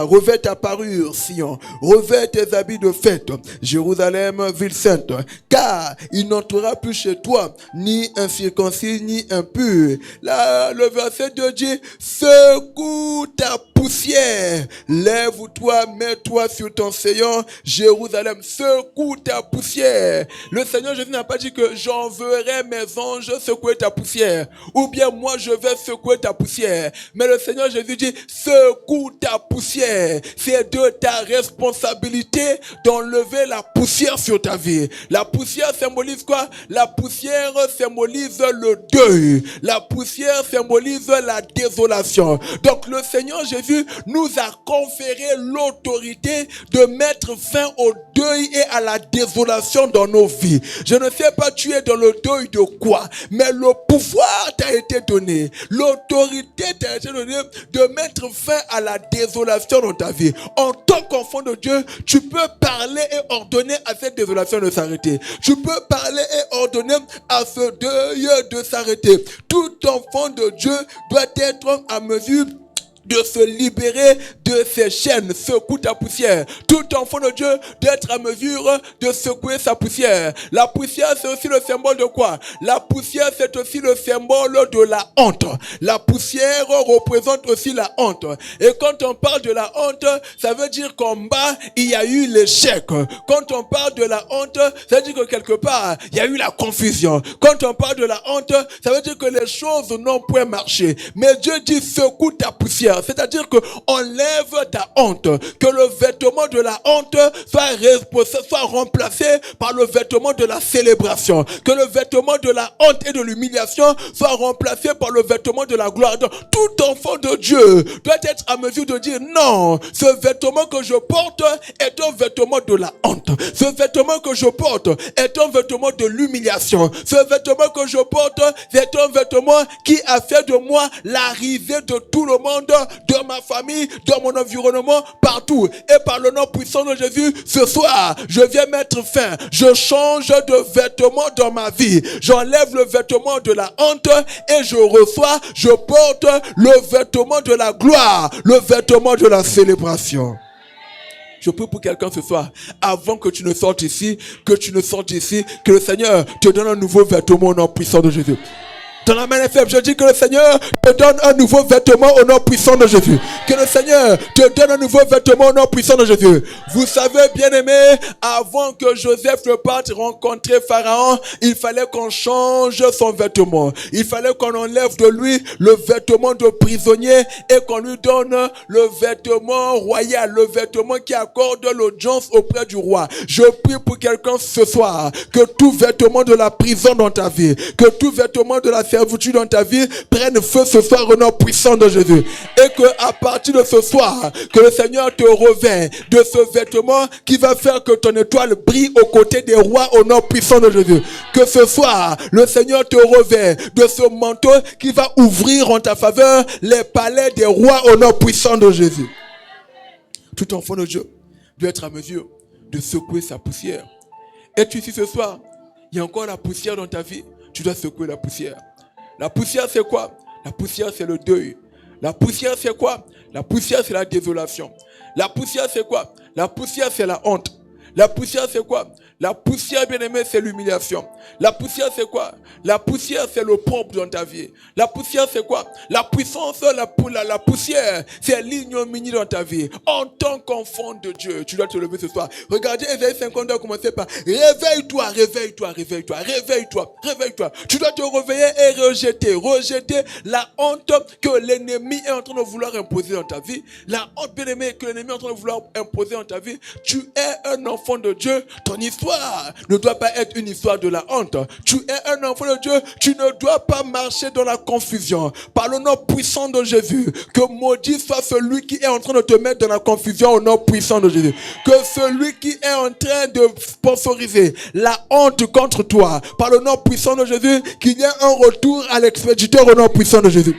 revêt ta parure, Sion, revêt tes habits de fête, Jérusalem, ville sainte, car il n'entrera plus chez toi, ni incirconcis, ni impur. Là, le verset 2 dit, secoue ta poussière, lève-toi, mets-toi sur ton séant, Jérusalem, secoue ta poussière. Le Seigneur Jésus n'a pas dit que j'enverrai mes anges secouer ta poussière, ou bien moi je vais secouer ta poussière. Mais le Seigneur Jésus dit, secoue ta poussière. C'est de ta responsabilité d'enlever la poussière sur ta vie. La poussière symbolise quoi? La poussière symbolise le deuil. La poussière symbolise la désolation. Donc le Seigneur Jésus nous a conféré l'autorité de mettre fin au deuil et à la désolation dans nos vies. Je ne sais pas tu es dans le deuil de quoi, mais le pouvoir t'a été donné, l'autorité t'a été donnée de mettre fin à la désolation dans ta vie. En tant qu'enfant de Dieu, tu peux parler et ordonner à cette désolation de s'arrêter. Tu peux parler et ordonner à ce deuil de s'arrêter. Tout enfant de Dieu doit être à mesure de se libérer de ses chaînes. Secoue ta poussière. Tout enfant de Dieu doit être à mesure de secouer sa poussière. La poussière, c'est aussi le symbole de quoi? La poussière, c'est aussi le symbole de la honte. La poussière représente aussi la honte. Et quand on parle de la honte, ça veut dire qu'en bas, il y a eu l'échec. Quand on parle de la honte, ça veut dire que quelque part, il y a eu la confusion. Quand on parle de la honte, ça veut dire que les choses n'ont point marché. Mais Dieu dit, secoue ta poussière. C'est-à-dire que enlève ta honte, que le vêtement de la honte soit remplacé par le vêtement de la célébration, que le vêtement de la honte et de l'humiliation soit remplacé par le vêtement de la gloire. Donc, tout enfant de Dieu doit être à mesure de dire non, ce vêtement que je porte est un vêtement de la honte, ce vêtement que je porte est un vêtement de l'humiliation, ce vêtement que je porte est un vêtement qui a fait de moi l'arrivée de tout le monde, de ma famille, de mon environnement, partout. Et par le nom puissant de Jésus, ce soir, je viens mettre fin. Je change de vêtement dans ma vie. J'enlève le vêtement de la honte et je porte le vêtement de la gloire, le vêtement de la célébration. Je prie pour quelqu'un ce soir, avant que tu ne sortes ici, que le Seigneur te donne un nouveau vêtement au nom puissant de Jésus. Dans la main faible, je dis que le Seigneur te donne un nouveau vêtement au nom puissant de Jésus. Que le Seigneur te donne un nouveau vêtement au nom puissant de Jésus. Vous savez, bien-aimés, avant que Joseph ne parte rencontrer Pharaon, il fallait qu'on change son vêtement. Il fallait qu'on enlève de lui le vêtement de prisonnier et qu'on lui donne le vêtement royal, le vêtement qui accorde l'audience auprès du roi. Je prie pour quelqu'un ce soir, que tout vêtement de la prison dans ta vie, que tout vêtement de la servitude dans ta vie prenne feu ce soir au nom puissant de Jésus. Et que à partir de ce soir, que le Seigneur te revêt de ce vêtement qui va faire que ton étoile brille aux côtés des rois au nom puissant de Jésus. Que ce soir, le Seigneur te revêt de ce manteau qui va ouvrir en ta faveur les palais des rois au nom puissant de Jésus. Tout enfant de Dieu doit être à mesure de secouer sa poussière. Es-tu ici ce soir? Il y a encore la poussière dans ta vie. Tu dois secouer la poussière. La poussière, c'est quoi? La poussière, c'est le deuil. La poussière, c'est quoi? La poussière, c'est la désolation. La poussière, c'est quoi? La poussière, c'est la honte. La poussière, c'est quoi? La poussière, bien-aimé, c'est l'humiliation. La poussière, c'est quoi? La poussière, c'est le propre dans ta vie. La poussière, c'est quoi? La puissance, la poussière, c'est l'ignominie dans ta vie. En tant qu'enfant de Dieu, tu dois te lever ce soir. Regardez, Ésaïe 50 doit commencer par réveille-toi, réveille-toi, réveille-toi, réveille-toi, réveille-toi. Tu dois te réveiller et rejeter la honte que l'ennemi est en train de vouloir imposer dans ta vie. La honte, bien-aimé, que l'ennemi est en train de vouloir imposer dans ta vie. Tu es un enfant de Dieu. Ton histoire ne doit pas être une histoire de la honte. Tu es un enfant de Dieu. Tu ne dois pas marcher dans la confusion. Par le nom puissant de Jésus, que maudit soit celui qui est en train de te mettre dans la confusion au nom puissant de Jésus. Que celui qui est en train de sponsoriser la honte contre toi, par le nom puissant de Jésus, qu'il y ait un retour à l'expéditeur au nom puissant de Jésus.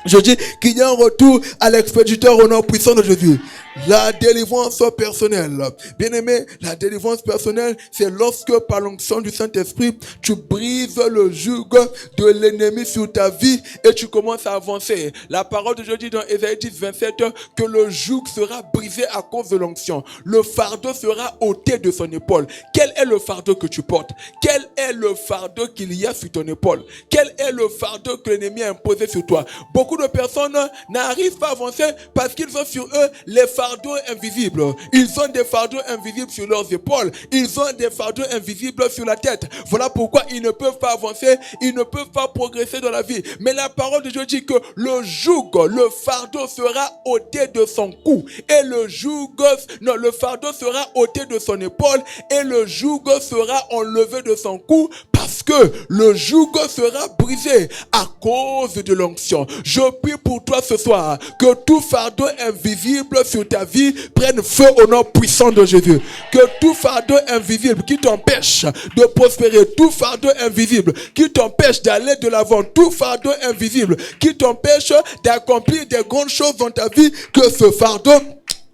Je dis qu'il y a un retour à l'expéditeur au nom puissant de Jésus. La délivrance personnelle. Bien-aimé, la délivrance personnelle, c'est lorsque par l'onction du Saint-Esprit, tu brises le joug de l'ennemi sur ta vie et tu commences à avancer. La parole de Dieu dit dans Ésaïe 10, 27 que le joug sera brisé à cause de l'onction. Le fardeau sera ôté de son épaule. Quel est le fardeau que tu portes? Quel est le fardeau qu'il y a sur ton épaule? Quel est le fardeau que l'ennemi a imposé sur toi? Beaucoup de personnes n'arrivent pas à avancer parce qu'ils ont sur eux les fardeaux invisibles. Ils ont des fardeaux invisibles sur leurs épaules. Ils ont des fardeaux invisibles sur la tête. Voilà pourquoi ils ne peuvent pas avancer. Ils ne peuvent pas progresser dans la vie. Mais la parole de Dieu dit que le joug, le fardeau sera ôté de son cou. Et le fardeau sera ôté de son épaule. Et le joug sera enlevé de son cou parce que le joug sera brisé à cause de l'onction. Je prie pour toi ce soir que tout fardeau invisible sur ta vie prenne feu au nom puissant de Jésus. Que tout fardeau invisible qui t'empêche de prospérer, tout fardeau invisible qui t'empêche d'aller de l'avant, tout fardeau invisible qui t'empêche d'accomplir des grandes choses dans ta vie, que ce fardeau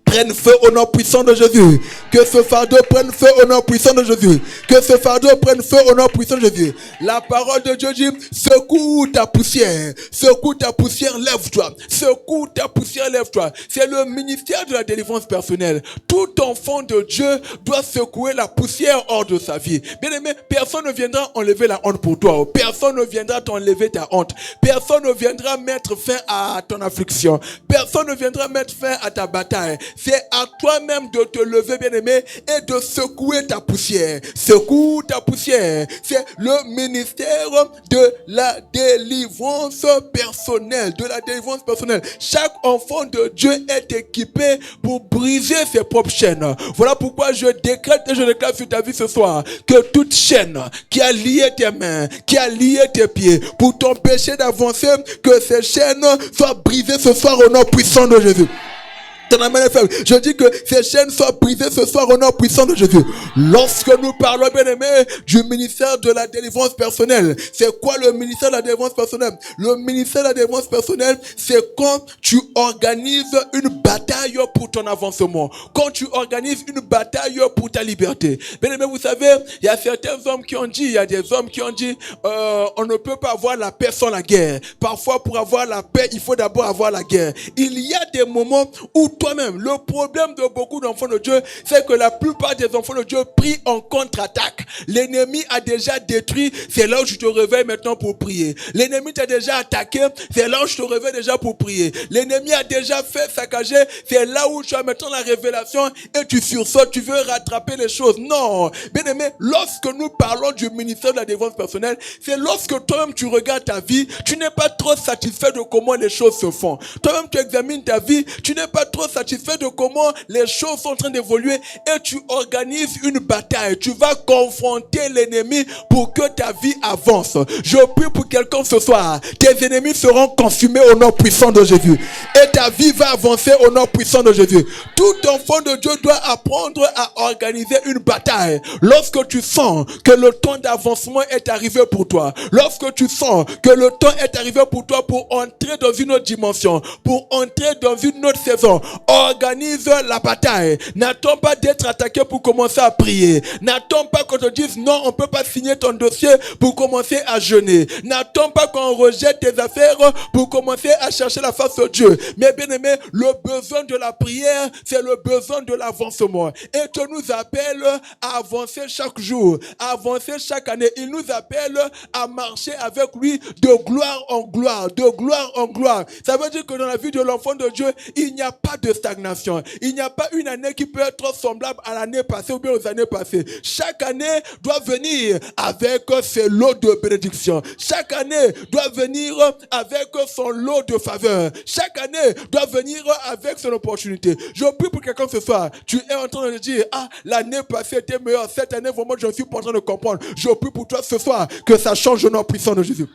prenne feu au nom puissant de Jésus. Que ce fardeau prenne feu au nom puissant de Jésus. Que ce fardeau prenne feu au nom puissant de Jésus. La parole de Dieu dit, secoue ta poussière, lève-toi. Secoue ta poussière, lève-toi. C'est le ministère de la délivrance personnelle. Tout enfant de Dieu doit secouer la poussière hors de sa vie. Bien aimé, personne ne viendra enlever la honte pour toi. Personne ne viendra t'enlever ta honte. Personne ne viendra mettre fin à ton affliction. Personne ne viendra mettre fin à ta bataille. C'est à toi-même de te lever, bien-aimé, et de secouer ta poussière. Secoue ta poussière. C'est le ministère de la délivrance personnelle. Chaque enfant de Dieu est équipé pour briser ses propres chaînes. Voilà pourquoi je décrète et je déclare sur ta vie ce soir que toute chaîne qui a lié tes mains, qui a lié tes pieds, pour t'empêcher d'avancer, que ces chaînes soient brisées ce soir au nom puissant de Jésus. Je dis que ces chaînes soient brisées ce soir au nom puissant de Jésus. Lorsque nous parlons, bien aimé, du ministère de la délivrance personnelle, c'est quoi le ministère de la délivrance personnelle? Le ministère de la délivrance personnelle, c'est quand tu organises une bataille pour ton avancement, quand tu organises une bataille pour ta liberté. Bien aimé, vous savez, il y a certains hommes qui ont dit, il y a des hommes qui ont dit, on ne peut pas avoir la paix sans la guerre. Parfois, pour avoir la paix, il faut d'abord avoir la guerre. Il y a des moments où toi-même, le problème de beaucoup d'enfants de Dieu, c'est que la plupart des enfants de Dieu prient en contre-attaque. L'ennemi a déjà détruit, c'est là où tu te réveilles maintenant pour prier. L'ennemi t'a déjà attaqué, c'est là où tu te réveilles déjà pour prier. L'ennemi a déjà fait saccager, c'est là où tu as maintenant la révélation et tu sursautes, tu veux rattraper les choses. Non, bien aimé, lorsque nous parlons du ministère de la délivrance personnelle, c'est lorsque toi-même tu regardes ta vie, tu n'es pas trop satisfait de comment les choses se font. Toi-même tu examines ta vie, tu n'es pas trop satisfait de comment les choses sont en train d'évoluer et tu organises une bataille. Tu vas confronter l'ennemi pour que ta vie avance. Je prie pour quelqu'un ce soir. Tes ennemis seront consumés au nom puissant de Jésus. Et ta vie va avancer au nom puissant de Jésus. Tout enfant de Dieu doit apprendre à organiser une bataille. Lorsque tu sens que le temps d'avancement est arrivé pour toi, lorsque tu sens que le temps est arrivé pour toi pour entrer dans une autre dimension, pour entrer dans une autre saison, Organise la bataille. N'attends pas d'être attaqué pour commencer à prier. N'attends pas qu'on te dise non, on ne peut pas signer ton dossier pour commencer à jeûner. N'attends pas qu'on rejette tes affaires pour commencer à chercher la face de Dieu. Mais bien aimé, le besoin de la prière, c'est le besoin de l'avancement. Et Dieu nous appelle à avancer chaque jour, à avancer chaque année. Il nous appelle à marcher avec lui de gloire en gloire, de gloire en gloire. Ça veut dire que dans la vie de l'enfant de Dieu, il n'y a pas de stagnation. Il n'y a pas une année qui peut être semblable à l'année passée ou bien aux années passées. Chaque année doit venir avec ses lots de bénédiction. Chaque année doit venir avec son lot de faveur. Chaque année doit venir avec son opportunité. Je prie pour quelqu'un ce soir. Tu es en train de dire, ah, l'année passée était meilleure. Cette année, vraiment, je ne suis pas en train de comprendre. Je prie pour toi ce soir que ça change au nom puissant de Jésus.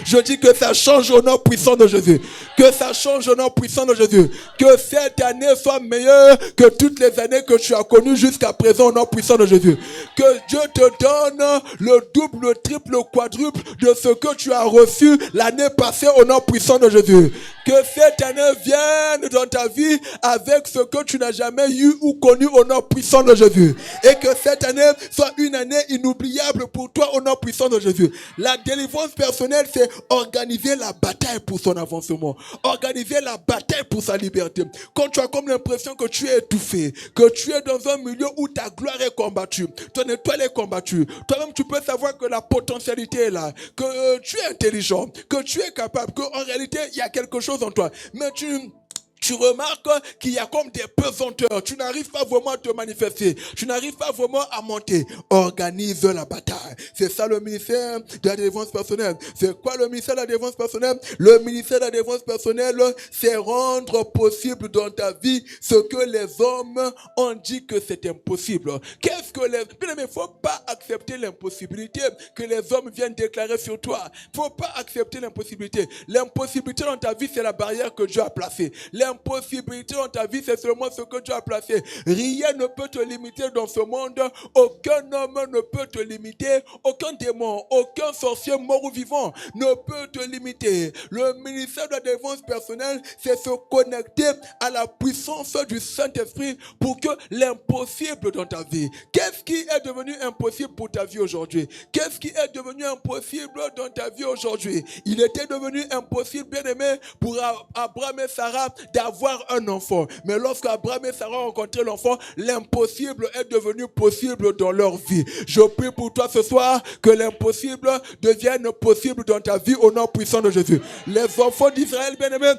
Je dis que ça change au nom puissant de Jésus. Que ça change au nom puissant de Jésus. Que cette année soit meilleure que toutes les années que tu as connues jusqu'à présent au nom puissant de Jésus. Que Dieu te donne le double, le triple, le quadruple de ce que tu as reçu l'année passée au nom puissant de Jésus. Que cette année vienne dans ta vie avec ce que tu n'as jamais eu ou connu au nom puissant de Jésus. Et que cette année soit une année inoubliable pour toi au nom puissant de Jésus. La délivrance personnelle, c'est organiser la bataille pour son avancement. Organiser la bataille pour sa liberté. Quand tu as comme l'impression que tu es étouffé, que tu es dans un milieu où ta gloire est combattue, ton étoile est combattue, toi-même tu peux savoir que la potentialité est là, que tu es intelligent, que tu es capable, qu'en réalité il y a quelque chose en toi. Mais tu remarques qu'il y a comme des pesanteurs. Tu n'arrives pas vraiment à te manifester. Tu n'arrives pas vraiment à monter. Organise la bataille. C'est ça le ministère de la délivrance personnelle. C'est quoi le ministère de la délivrance personnelle? Le ministère de la délivrance personnelle, c'est rendre possible dans ta vie ce que les hommes ont dit que c'est impossible. Qu'est-ce que les... Bien, mais il ne faut pas accepter l'impossibilité que les hommes viennent déclarer sur toi. Il ne faut pas accepter l'impossibilité. L'impossibilité dans ta vie, c'est la barrière que Dieu a placée. L'impossibilité dans ta vie, c'est seulement ce que tu as placé. Rien ne peut te limiter dans ce monde. Aucun homme ne peut te limiter. Aucun démon, aucun sorcier mort ou vivant ne peut te limiter. Le ministère de la délivrance personnelle, c'est se connecter à la puissance du Saint-Esprit pour que l'impossible dans ta vie. Qu'est-ce qui est devenu impossible pour ta vie aujourd'hui? Qu'est-ce qui est devenu impossible dans ta vie aujourd'hui? Il était devenu impossible, bien aimé, pour Abraham et Sarah d'avoir un enfant. Mais lorsque Abraham et Sarah ont rencontré l'enfant, l'impossible est devenu possible dans leur vie. Je prie pour toi ce soir que l'impossible devienne possible dans ta vie au nom puissant de Jésus. Les enfants d'Israël, bien-aimés,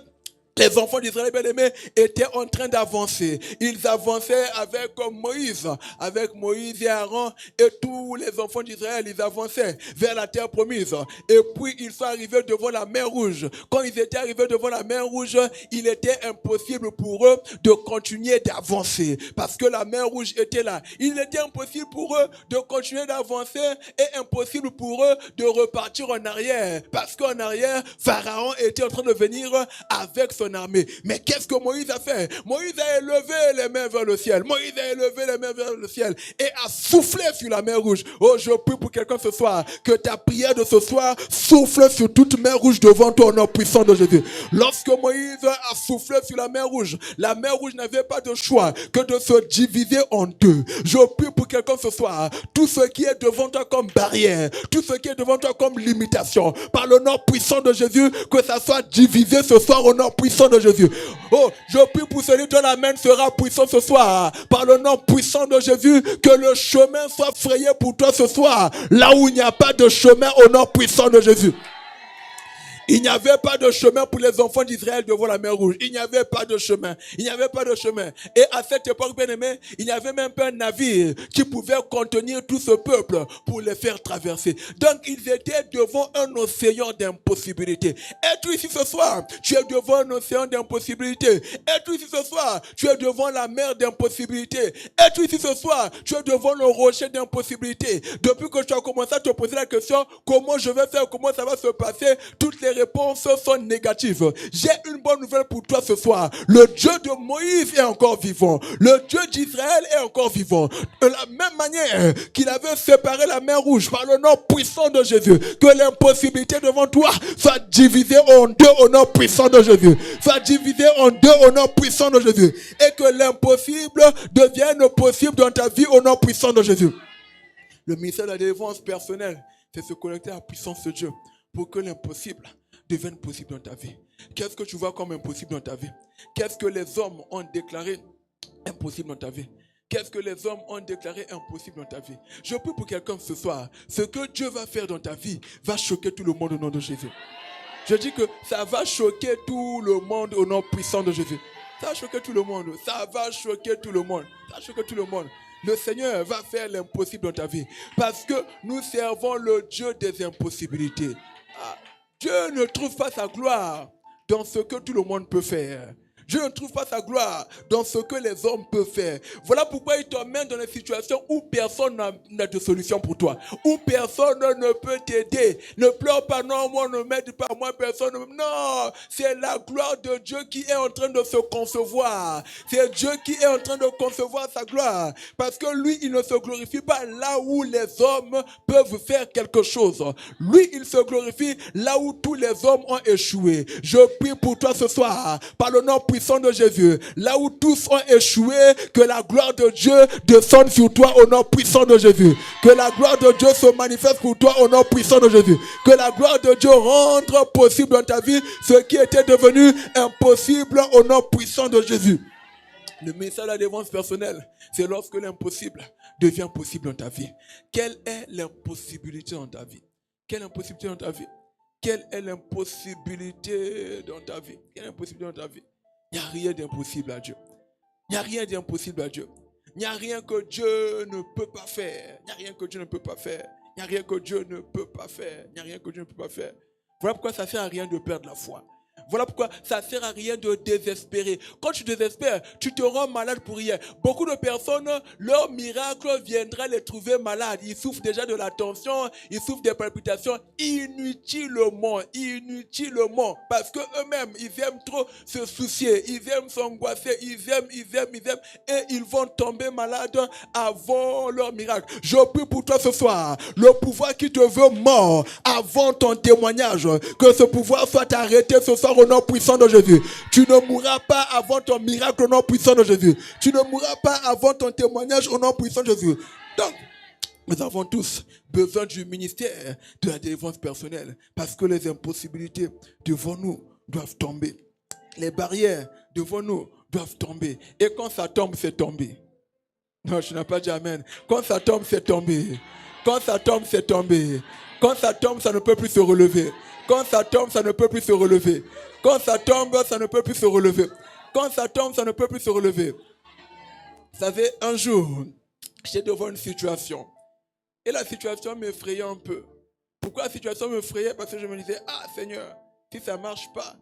les enfants d'Israël bien-aimés étaient en train d'avancer. Ils avançaient avec Moïse et Aaron et tous les enfants d'Israël, ils avançaient vers la terre promise. Et puis ils sont arrivés devant la mer Rouge. Quand ils étaient arrivés devant la mer Rouge, il était impossible pour eux de continuer d'avancer parce que la mer Rouge était là. Il était impossible pour eux de continuer d'avancer et impossible pour eux de repartir en arrière parce qu'en arrière, Pharaon était en train de venir avec son armée. Mais qu'est-ce que Moïse a fait? Moïse a élevé les mains vers le ciel. Moïse a élevé les mains vers le ciel et a soufflé sur la mer Rouge. Oh, je prie pour quelqu'un ce soir que ta prière de ce soir souffle sur toute mer Rouge devant toi au nom puissant de Jésus. Lorsque Moïse a soufflé sur la mer Rouge n'avait pas de choix que de se diviser en deux. Je prie pour quelqu'un ce soir, tout ce qui est devant toi comme barrière, tout ce qui est devant toi comme limitation, par le nom puissant de Jésus, que ça soit divisé ce soir au nom puissant de Jésus. Oh, je prie pour celui dont la main sera puissant ce soir. Par le nom puissant de Jésus, que le chemin soit frayé pour toi ce soir. Là où il n'y a pas de chemin au nom puissant de Jésus. Il n'y avait pas de chemin pour les enfants d'Israël devant la mer Rouge. Il n'y avait pas de chemin. Il n'y avait pas de chemin. Et à cette époque, bien aimé, il n'y avait même pas un navire qui pouvait contenir tout ce peuple pour les faire traverser. Donc, ils étaient devant un océan d'impossibilité. Es-tu ici ce soir? Tu es devant un océan d'impossibilité. Es-tu ici ce soir? Tu es devant la mer d'impossibilité. Es-tu ici ce soir? Tu es devant le rocher d'impossibilité. Depuis que tu as commencé à te poser la question, comment je vais faire? Comment ça va se passer? Toutes les réponses sont négatives. J'ai une bonne nouvelle pour toi ce soir. Le Dieu de Moïse est encore vivant. Le Dieu d'Israël est encore vivant. De la même manière qu'il avait séparé la mer Rouge par le nom puissant de Jésus, que l'impossibilité devant toi soit divisée en deux au nom puissant de Jésus. Soit divisée en deux au nom puissant de Jésus. Et que l'impossible devienne possible dans ta vie au nom puissant de Jésus. Le ministère de la délivrance personnelle, c'est se connecter à la puissance de Dieu pour que l'impossible devienne possible dans ta vie. Qu'est-ce que tu vois comme impossible dans ta vie? Qu'est-ce que les hommes ont déclaré impossible dans ta vie? Qu'est-ce que les hommes ont déclaré impossible dans ta vie? Je prie pour quelqu'un ce soir. Ce que Dieu va faire dans ta vie va choquer tout le monde au nom de Jésus. Je dis que ça va choquer tout le monde au nom puissant de Jésus. Ça va choquer tout le monde. Ça va choquer tout le monde. Ça va choquer tout le monde. Le Seigneur va faire l'impossible dans ta vie. Parce que nous servons le Dieu des impossibilités. Dieu ne trouve pas sa gloire dans ce que tout le monde peut faire. Dieu ne trouve pas sa gloire dans ce que les hommes peuvent faire. Voilà pourquoi il t'emmène dans des situations où personne n'a de solution pour toi. Où personne ne peut t'aider. Ne pleure pas, non, moi ne m'aide pas, moi personne. Non, c'est la gloire de Dieu qui est en train de se concevoir. C'est Dieu qui est en train de concevoir sa gloire. Parce que lui, il ne se glorifie pas là où les hommes peuvent faire quelque chose. Lui, il se glorifie là où tous les hommes ont échoué. Je prie pour toi ce soir, par le nom puissant de Jésus, là où tous ont échoué, que la gloire de Dieu descende sur toi au nom puissant de Jésus. Que la gloire de Dieu se manifeste pour toi au nom puissant de Jésus. Que la gloire de Dieu rende possible dans ta vie ce qui était devenu impossible au nom puissant de Jésus. Le ministère de la délivrance personnelle, c'est lorsque l'impossible devient possible dans ta vie. Quelle est l'impossibilité dans ta vie? Quelle impossibilité dans ta vie? Quelle est l'impossibilité dans ta vie? Quelle impossibilité dans ta vie? Il n'y a rien d'impossible à Dieu. Il n'y a rien d'impossible à Dieu. Il n'y a rien que Dieu ne peut pas faire. Il n'y a rien que Dieu ne peut pas faire. Il n'y a rien que Dieu ne peut pas faire. Il n'y a rien que Dieu ne peut pas faire. Voilà pourquoi ça ne sert à rien de perdre la foi. Voilà pourquoi ça ne sert à rien de désespérer. Quand tu désespères, tu te rends malade pour rien. Beaucoup de personnes, leur miracle viendra les trouver malades. Ils souffrent déjà de la tension, ils souffrent des palpitations inutilement. Parce qu'eux-mêmes, ils aiment trop se soucier, ils aiment s'angoisser, ils aiment. Et ils vont tomber malades avant leur miracle. Je prie pour toi ce soir, le pouvoir qui te veut mort avant ton témoignage, que ce pouvoir soit arrêté ce soir au nom puissant de Jésus. Tu ne mourras pas avant ton miracle au nom puissant de Jésus. Tu ne mourras pas avant ton témoignage au nom puissant de Jésus. Donc, nous avons tous besoin du ministère de la délivrance personnelle parce que les impossibilités devant nous doivent tomber. Les barrières devant nous doivent tomber. Et quand ça tombe, c'est tombé. Non, je n'ai pas dit amen. Quand ça tombe, c'est tombé. Quand ça tombe, c'est tombé. Quand ça tombe, ça ne peut plus se relever. Quand ça tombe, ça ne peut plus se relever. Quand ça tombe, ça ne peut plus se relever. Quand ça tombe, ça ne peut plus se relever. Vous savez, un jour, j'étais devant une situation. Et la situation m'effrayait un peu. Pourquoi la situation m'effrayait? Parce que je me disais, Seigneur, si ça ne marche pas,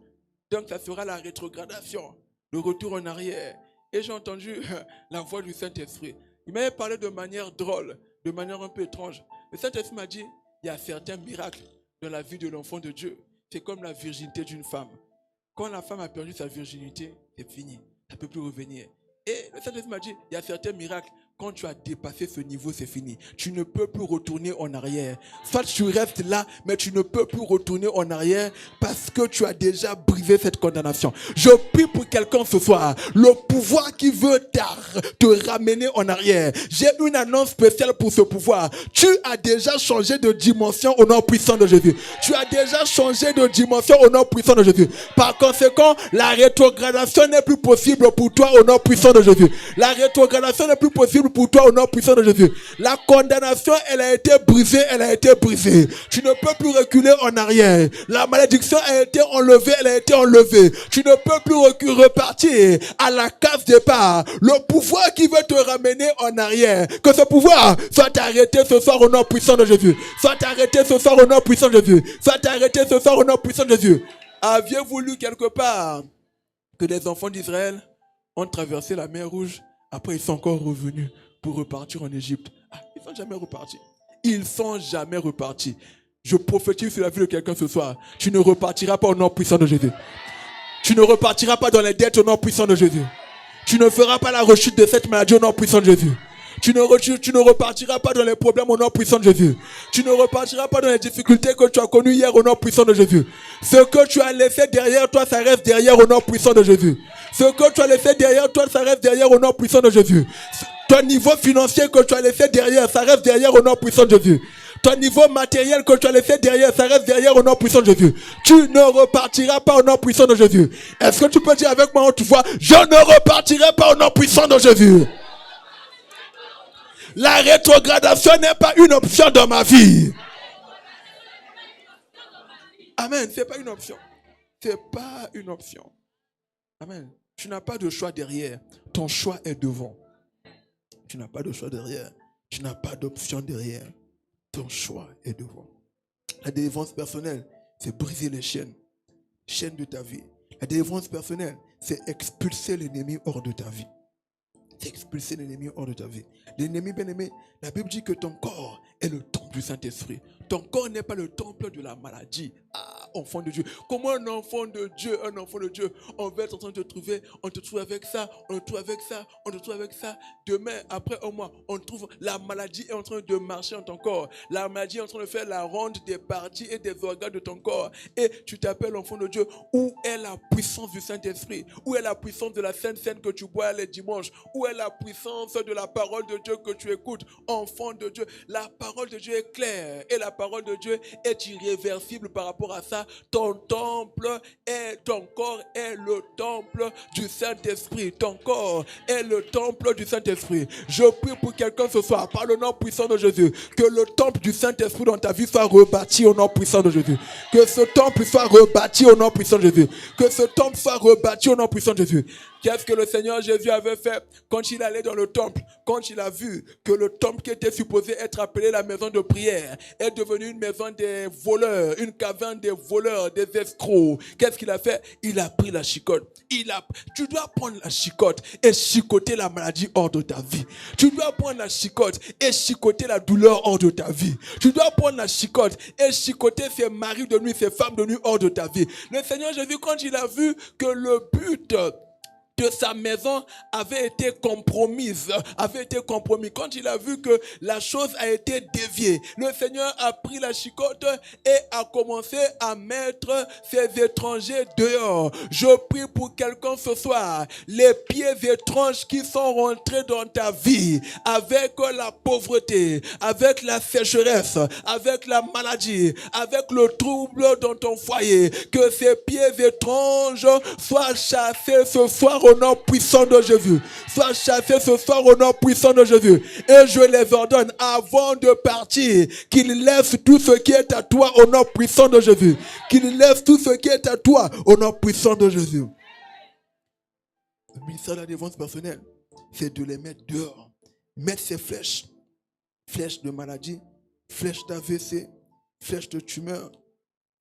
donc ça sera la rétrogradation, le retour en arrière. Et j'ai entendu la voix du Saint-Esprit. Il m'avait parlé de manière drôle, de manière un peu étrange. Le Saint-Esprit m'a dit, il y a certains miracles dans la vie de l'enfant de Dieu. C'est comme la virginité d'une femme. Quand la femme a perdu sa virginité, c'est fini. Ça ne peut plus revenir. Et le Saint-Esprit m'a dit, il y a certains miracles. Quand tu as dépassé ce niveau, c'est fini. Tu ne peux plus retourner en arrière. Soit tu restes là, mais tu ne peux plus retourner en arrière parce que tu as déjà brisé cette condamnation. Je prie pour quelqu'un ce soir. Le pouvoir qui veut te ramener en arrière. J'ai une annonce spéciale pour ce pouvoir. Tu as déjà changé de dimension au nom puissant de Jésus. Tu as déjà changé de dimension au nom puissant de Jésus. Par conséquent, la rétrogradation n'est plus possible pour toi au nom puissant de Jésus. La rétrogradation n'est plus possible pour toi au nom puissant de Jésus. La condamnation, elle a été brisée, Tu ne peux plus reculer en arrière. La malédiction a été enlevée, elle a été enlevée. Tu ne peux plus repartir à la case départ. Le pouvoir qui veut te ramener en arrière, que ce pouvoir soit arrêté ce soir au nom puissant de Jésus. Soit arrêté ce soir au nom puissant de Jésus. Soit arrêté ce soir au nom puissant de Jésus. Aviez-vous lu quelque part que les enfants d'Israël ont traversé la mer Rouge? Après, ils sont encore revenus pour repartir en Égypte. Ils ne sont jamais repartis. Je prophétise sur la vie de quelqu'un ce soir. Tu ne repartiras pas au nom puissant de Jésus. Tu ne repartiras pas dans les dettes au nom puissant de Jésus. Tu ne feras pas la rechute de cette maladie au nom puissant de Jésus. Tu ne repartiras pas dans les problèmes au nom puissant de Jésus. Tu ne repartiras pas dans les difficultés que tu as connues hier au nom puissant de Jésus. Ce que tu as laissé derrière toi, ça reste derrière au nom puissant de Jésus. Ce que tu as laissé derrière toi, ça reste derrière au nom puissant de Jésus. Ton niveau financier que tu as laissé derrière, ça reste derrière au nom puissant de Jésus. Ton niveau matériel que tu as laissé derrière, ça reste derrière au nom puissant de Jésus. Tu ne repartiras pas au nom puissant de Jésus. Est-ce que tu peux dire avec moi autrefois, je ne repartirai pas au nom puissant de Jésus. La rétrogradation n'est pas une option dans ma vie. Amen. C'est pas une option. C'est pas une option. Amen. Tu n'as pas de choix derrière. Ton choix est devant. Tu n'as pas de choix derrière. Tu n'as pas d'option derrière. Ton choix est devant. La délivrance personnelle, c'est briser les chaînes de ta vie. La délivrance personnelle, c'est expulser l'ennemi hors de ta vie. C'est expulser l'ennemi hors de ta vie. L'ennemi bien-aimé, la Bible dit que ton corps est le temple du Saint-Esprit. Ton corps n'est pas le temple de la maladie. Ah, enfant de Dieu. Comment un enfant de Dieu, on va être en train de te trouver, on te trouve avec ça, on te trouve avec ça, on te trouve avec ça. Demain, après un mois, on trouve la maladie est en train de marcher dans ton corps. La maladie est en train de faire la ronde des parties et des organes de ton corps. Et tu t'appelles enfant de Dieu. Où est la puissance du Saint-Esprit? Où est la puissance de la Sainte Seine que tu bois les dimanches? Où est la puissance de la parole de Dieu que tu écoutes? Enfant de Dieu, la parole de Dieu est claire et la parole de Dieu est irréversible par rapport à ça. Ton corps est le temple du Saint-Esprit. Ton corps est le temple du Saint-Esprit. Je prie pour quelqu'un ce soir, par le nom puissant de Jésus, que le temple du Saint-Esprit dans ta vie soit rebâti au nom puissant de Jésus. Que ce temple soit rebâti au nom puissant de Jésus. Que ce temple soit rebâti au nom puissant de Jésus. Qu'est-ce que le Seigneur Jésus avait fait quand il allait dans le temple? Quand il a vu que le temple qui était supposé être appelé la maison de prière est devenu une maison des voleurs, une caverne des voleurs, des escrocs. Qu'est-ce qu'il a fait? Il a pris la chicotte. Tu dois prendre la chicotte et chicoter la maladie hors de ta vie. Tu dois prendre la chicotte et chicoter la douleur hors de ta vie. Tu dois prendre la chicotte et chicoter ces maris de nuit, ces femmes de nuit hors de ta vie. Le Seigneur Jésus, quand il a vu que le but de sa maison avait été compromis. Quand il a vu que la chose a été déviée, le Seigneur a pris la chicotte et a commencé à mettre ses étrangers dehors. Je prie pour quelqu'un ce soir, les pieds étranges qui sont rentrés dans ta vie avec la pauvreté, avec la sécheresse, avec la maladie, avec le trouble dans ton foyer, que ces pieds étranges soient chassés ce soir au nom puissant de Jésus. Sois chassé ce soir au nom puissant de Jésus. Et je les ordonne avant de partir qu'ils laissent tout ce qui est à toi au nom puissant de Jésus. Qu'ils laissent tout ce qui est à toi au nom puissant de Jésus. Le ministère de la défense personnelle, c'est de les mettre dehors. Mettre ces flèches. Flèches de maladie, flèches d'AVC, flèches de tumeur,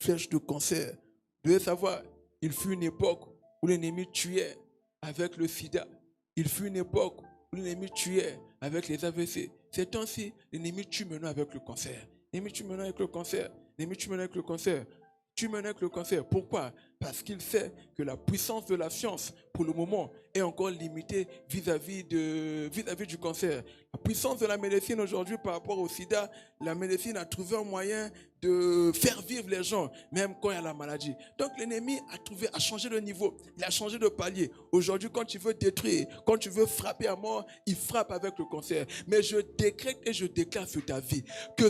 flèches de cancer. Vous devez savoir, il fut une époque où l'ennemi tuait avec le sida. Il fut une époque où l'ennemi tuait avec les AVC. Ces temps-ci, l'ennemi tue maintenant avec le cancer. L'ennemi tue maintenant avec le cancer. L'ennemi tue maintenant avec le cancer. Tue maintenant avec le cancer. Pourquoi? Parce qu'il sait que la puissance de la science, pour le moment, est encore limitée vis-à-vis du cancer. La puissance de la médecine aujourd'hui par rapport au sida, la médecine a trouvé un moyen de faire vivre les gens, même quand il y a la maladie. Donc l'ennemi a changé de niveau, il a changé de palier. Aujourd'hui, quand tu veux détruire, quand tu veux frapper à mort, il frappe avec le cancer. Mais je décrète et je déclare sur ta vie que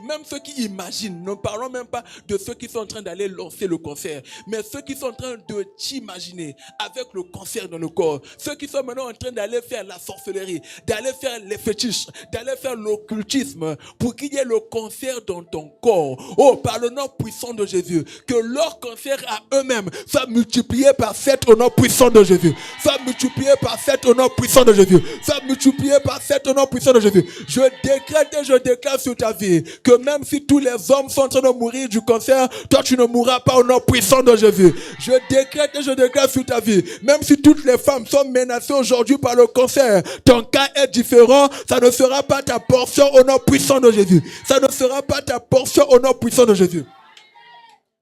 même ceux qui imaginent, ne parlons même pas de ceux qui sont en train d'aller lancer le cancer, mais ceux qui sont en train de t'imaginer avec le cancer dans le corps, ceux qui sont maintenant en train d'aller faire la sorcellerie, d'aller faire les fétiches, d'aller faire l'occultisme pour qu'il y ait le cancer dans ton corps. Oh, par le nom puissant de Jésus, que leur cancer à eux-mêmes soit multiplié par 7 au nom puissant de Jésus. Soit multiplié par 7 au nom puissant de Jésus. Soit multiplié par 7 au nom puissant de Jésus. Je décrète et je déclare sur ta vie que même si tous les hommes sont en train de mourir du cancer, toi tu ne mourras pas au nom puissant de Jésus. Jésus. Je décrète et je déclare sur ta vie. Même si toutes les femmes sont menacées aujourd'hui par le cancer, ton cas est différent. Ça ne sera pas ta portion au nom puissant de Jésus. Ça ne sera pas ta portion au nom puissant de Jésus.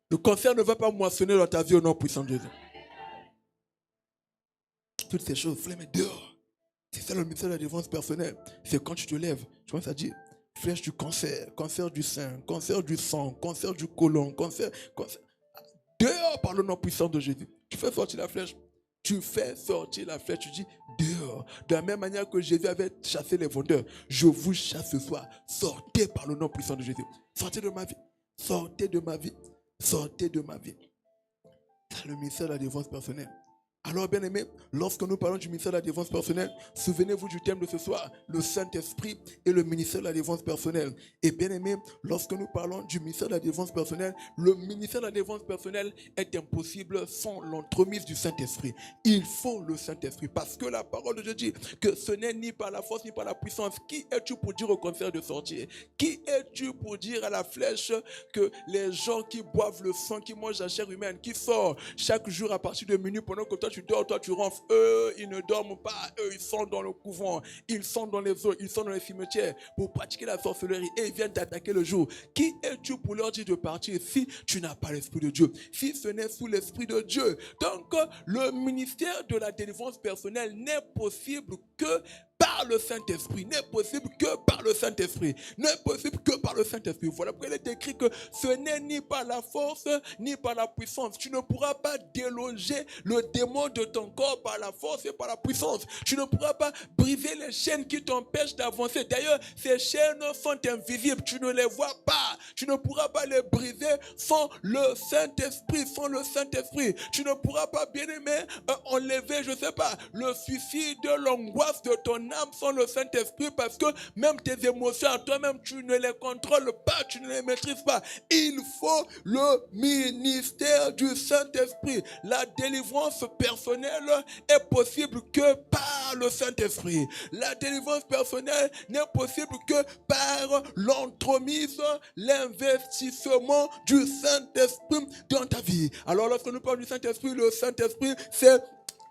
Le cancer ne va pas moissonner dans ta vie au nom puissant de Jésus. Toutes ces choses, il faut les mettre dehors. C'est ça le mystère de la délivrance personnelle. C'est quand tu te lèves, tu commences à dire flèche du cancer, cancer du sein, cancer du sang, cancer du côlon, cancer. Dehors par le nom puissant de Jésus. Tu fais sortir la flèche. Tu fais sortir la flèche. Tu dis dehors. De la même manière que Jésus avait chassé les vendeurs, je vous chasse ce soir. Sortez par le nom puissant de Jésus. Sortez de ma vie. Sortez de ma vie. Sortez de ma vie. C'est le mystère de la délivrance personnelle. Alors, bien aimé, lorsque nous parlons du ministère de la délivrance personnelle, souvenez-vous du thème de ce soir, le Saint-Esprit et le ministère de la délivrance personnelle. Et bien aimé, lorsque nous parlons du ministère de la délivrance personnelle, le ministère de la délivrance personnelle est impossible sans l'entremise du Saint-Esprit. Il faut le Saint-Esprit parce que la parole de Dieu dit que ce n'est ni par la force ni par la puissance. Qui es-tu pour dire au cancer de sortir? Qui es-tu pour dire à la flèche que les gens qui boivent le sang, qui mangent la chair humaine, qui sort chaque jour à partir de minuit pendant que toi tu dors, toi tu ronfles, eux ils ne dorment pas, eux ils sont dans le couvent, ils sont dans les eaux, ils sont dans les cimetières pour pratiquer la sorcellerie et ils viennent t'attaquer le jour. Qui es-tu pour leur dire de partir si tu n'as pas l'Esprit de Dieu, si ce n'est sous l'Esprit de Dieu? Donc le ministère de la délivrance personnelle n'est possible que par le Saint-Esprit, n'est possible que par le Saint-Esprit, n'est possible que par le Saint-Esprit. Voilà pourquoi il est écrit que ce n'est ni par la force, ni par la puissance. Tu ne pourras pas déloger le démon de ton corps par la force et par la puissance. Tu ne pourras pas briser les chaînes qui t'empêchent d'avancer. D'ailleurs, ces chaînes sont invisibles, tu ne les vois pas. Tu ne pourras pas les briser sans le Saint-Esprit, sans le Saint-Esprit. Tu ne pourras pas, bien aimé, enlever, je ne sais pas, le suicide, l'angoisse de ton âme sans le Saint-Esprit, parce que même tes émotions à toi-même, tu ne les contrôles pas, tu ne les maîtrises pas. Il faut le ministère du Saint-Esprit. La délivrance personnelle est possible que par le Saint-Esprit. La délivrance personnelle n'est possible que par l'entremise, l'investissement du Saint-Esprit dans ta vie. Alors lorsque nous parlons du Saint-Esprit, le Saint-Esprit, c'est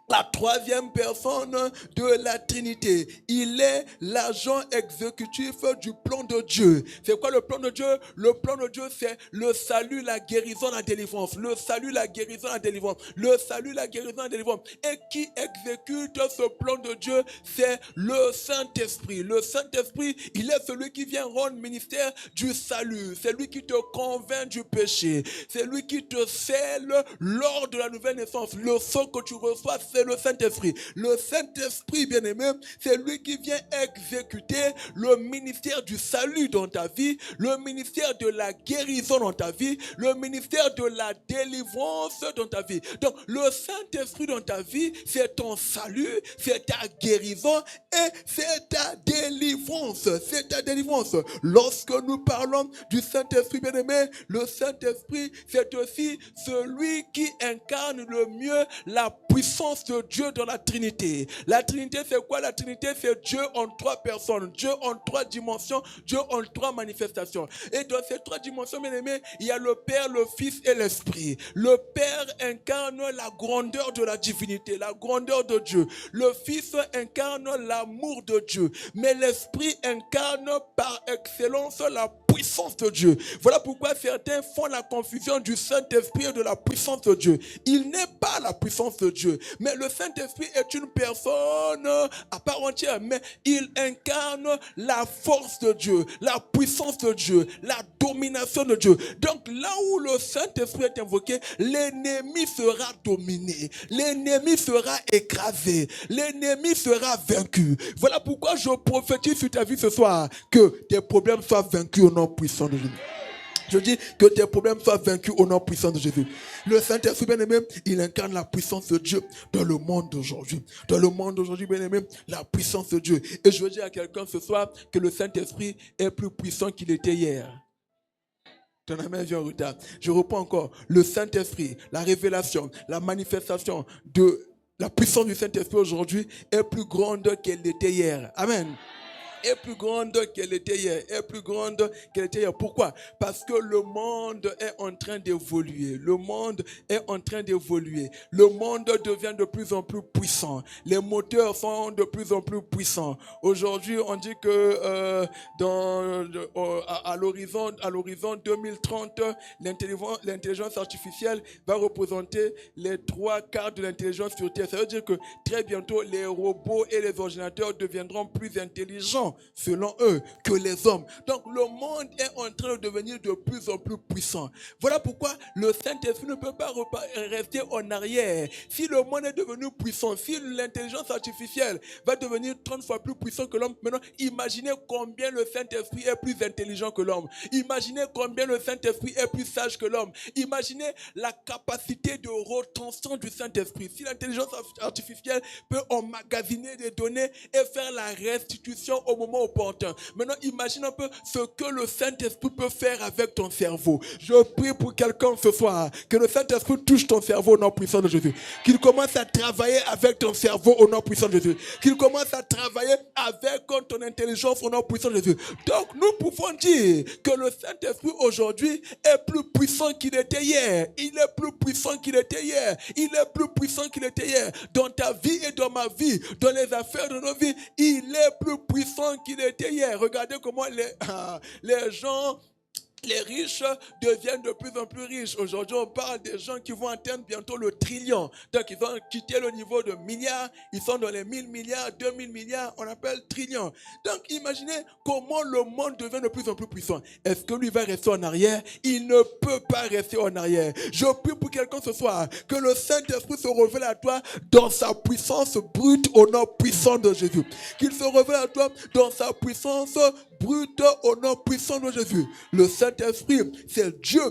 la troisième personne de la Trinité. Il est l'agent exécutif du plan de Dieu. C'est quoi le plan de Dieu? Le plan de Dieu, c'est le salut, la guérison, la délivrance. Le salut, la guérison, la délivrance. Le salut, la guérison, la délivrance. Et qui exécute ce plan de Dieu? C'est le Saint-Esprit. Le Saint-Esprit, il est celui qui vient rendre ministère du salut. C'est lui qui te convainc du péché. C'est lui qui te scelle lors de la nouvelle naissance. Le sang que tu reçois, c'est le Saint-Esprit. Le Saint-Esprit, bien-aimé, c'est lui qui vient exécuter le ministère du salut dans ta vie, le ministère de la guérison dans ta vie, le ministère de la délivrance dans ta vie. Donc, le Saint-Esprit dans ta vie, c'est ton salut, c'est ta guérison et c'est ta délivrance. C'est ta délivrance. Lorsque nous parlons du Saint-Esprit, bien-aimé, le Saint-Esprit, c'est aussi celui qui incarne le mieux la puissance de Dieu dans la Trinité. La Trinité, c'est quoi? La Trinité, c'est Dieu en trois personnes, Dieu en trois dimensions, Dieu en trois manifestations. Et dans ces trois dimensions, bien aimés, il y a le Père, le Fils et l'Esprit. Le Père incarne la grandeur de la divinité, la grandeur de Dieu. Le Fils incarne l'amour de Dieu. Mais l'Esprit incarne par excellence la puissance de Dieu. Voilà pourquoi certains font la confusion du Saint-Esprit et de la puissance de Dieu. Il n'est pas la puissance de Dieu, mais le Saint-Esprit est une personne à part entière, mais il incarne la force de Dieu, la puissance de Dieu, la domination de Dieu. Donc là où le Saint-Esprit est invoqué, l'ennemi sera dominé, l'ennemi sera écrasé, l'ennemi sera vaincu. Voilà pourquoi je prophétise sur ta vie ce soir que tes problèmes soient vaincus au nom puissant de Jésus. Je dis que tes problèmes soient vaincus au nom puissant de Jésus. Le Saint-Esprit, bien-aimé, il incarne la puissance de Dieu dans le monde d'aujourd'hui. Dans le monde d'aujourd'hui, bien-aimé, la puissance de Dieu. Et je veux dire à quelqu'un ce soir que le Saint-Esprit est plus puissant qu'il était hier. Ton amen vient en retard. Je reprends encore. Le Saint-Esprit, la révélation, la manifestation de la puissance du Saint-Esprit aujourd'hui est plus grande qu'elle l'était hier. Amen. est plus grande qu'elle était hier, est plus grande qu'elle était hier. Pourquoi? Parce que le monde est en train d'évoluer. Le monde est en train d'évoluer. Le monde devient de plus en plus puissant. Les moteurs sont de plus en plus puissants. Aujourd'hui, on dit que à l'horizon 2030, l'intelligence artificielle va représenter les 3/4 de l'intelligence sur Terre. Ça veut dire que très bientôt, les robots et les ordinateurs deviendront plus intelligents selon eux que les hommes. Donc le monde est en train de devenir de plus en plus puissant. Voilà pourquoi le Saint-Esprit ne peut pas rester en arrière. Si le monde est devenu puissant, si l'intelligence artificielle va devenir 30 fois plus puissant que l'homme, maintenant imaginez combien le Saint-Esprit est plus intelligent que l'homme. Imaginez combien le Saint-Esprit est plus sage que l'homme. Imaginez la capacité de retention du Saint-Esprit. Si l'intelligence artificielle peut emmagasiner des données et faire la restitution au moment opportun. Maintenant, imagine un peu ce que le Saint-Esprit peut faire avec ton cerveau. Je prie pour quelqu'un ce soir, que le Saint-Esprit touche ton cerveau au nom puissant de Jésus. Qu'il commence à travailler avec ton cerveau au nom puissant de Jésus. Qu'il commence à travailler avec ton intelligence au nom puissant de Jésus. Donc, nous pouvons dire que le Saint-Esprit aujourd'hui est plus puissant qu'il était hier. Il est plus puissant qu'il était hier. Il est plus puissant qu'il était hier. Dans ta vie et dans ma vie, dans les affaires de nos vies, il est plus puissant qu'il était hier. Regardez comment les gens, les riches deviennent de plus en plus riches. Aujourd'hui, on parle des gens qui vont atteindre bientôt le trillion. Donc, ils vont quitter le niveau de milliards. Ils sont dans les 1000 milliards, 2000 milliards. On appelle trillion. Donc, imaginez comment le monde devient de plus en plus puissant. Est-ce que lui va rester en arrière? Il ne peut pas rester en arrière. Je prie pour quelqu'un ce soir que le Saint-Esprit se révèle à toi dans sa puissance brute au nom puissant de Jésus. Qu'il se révèle à toi dans sa puissance brute au nom puissant de Jésus. Le Saint-Esprit, c'est Dieu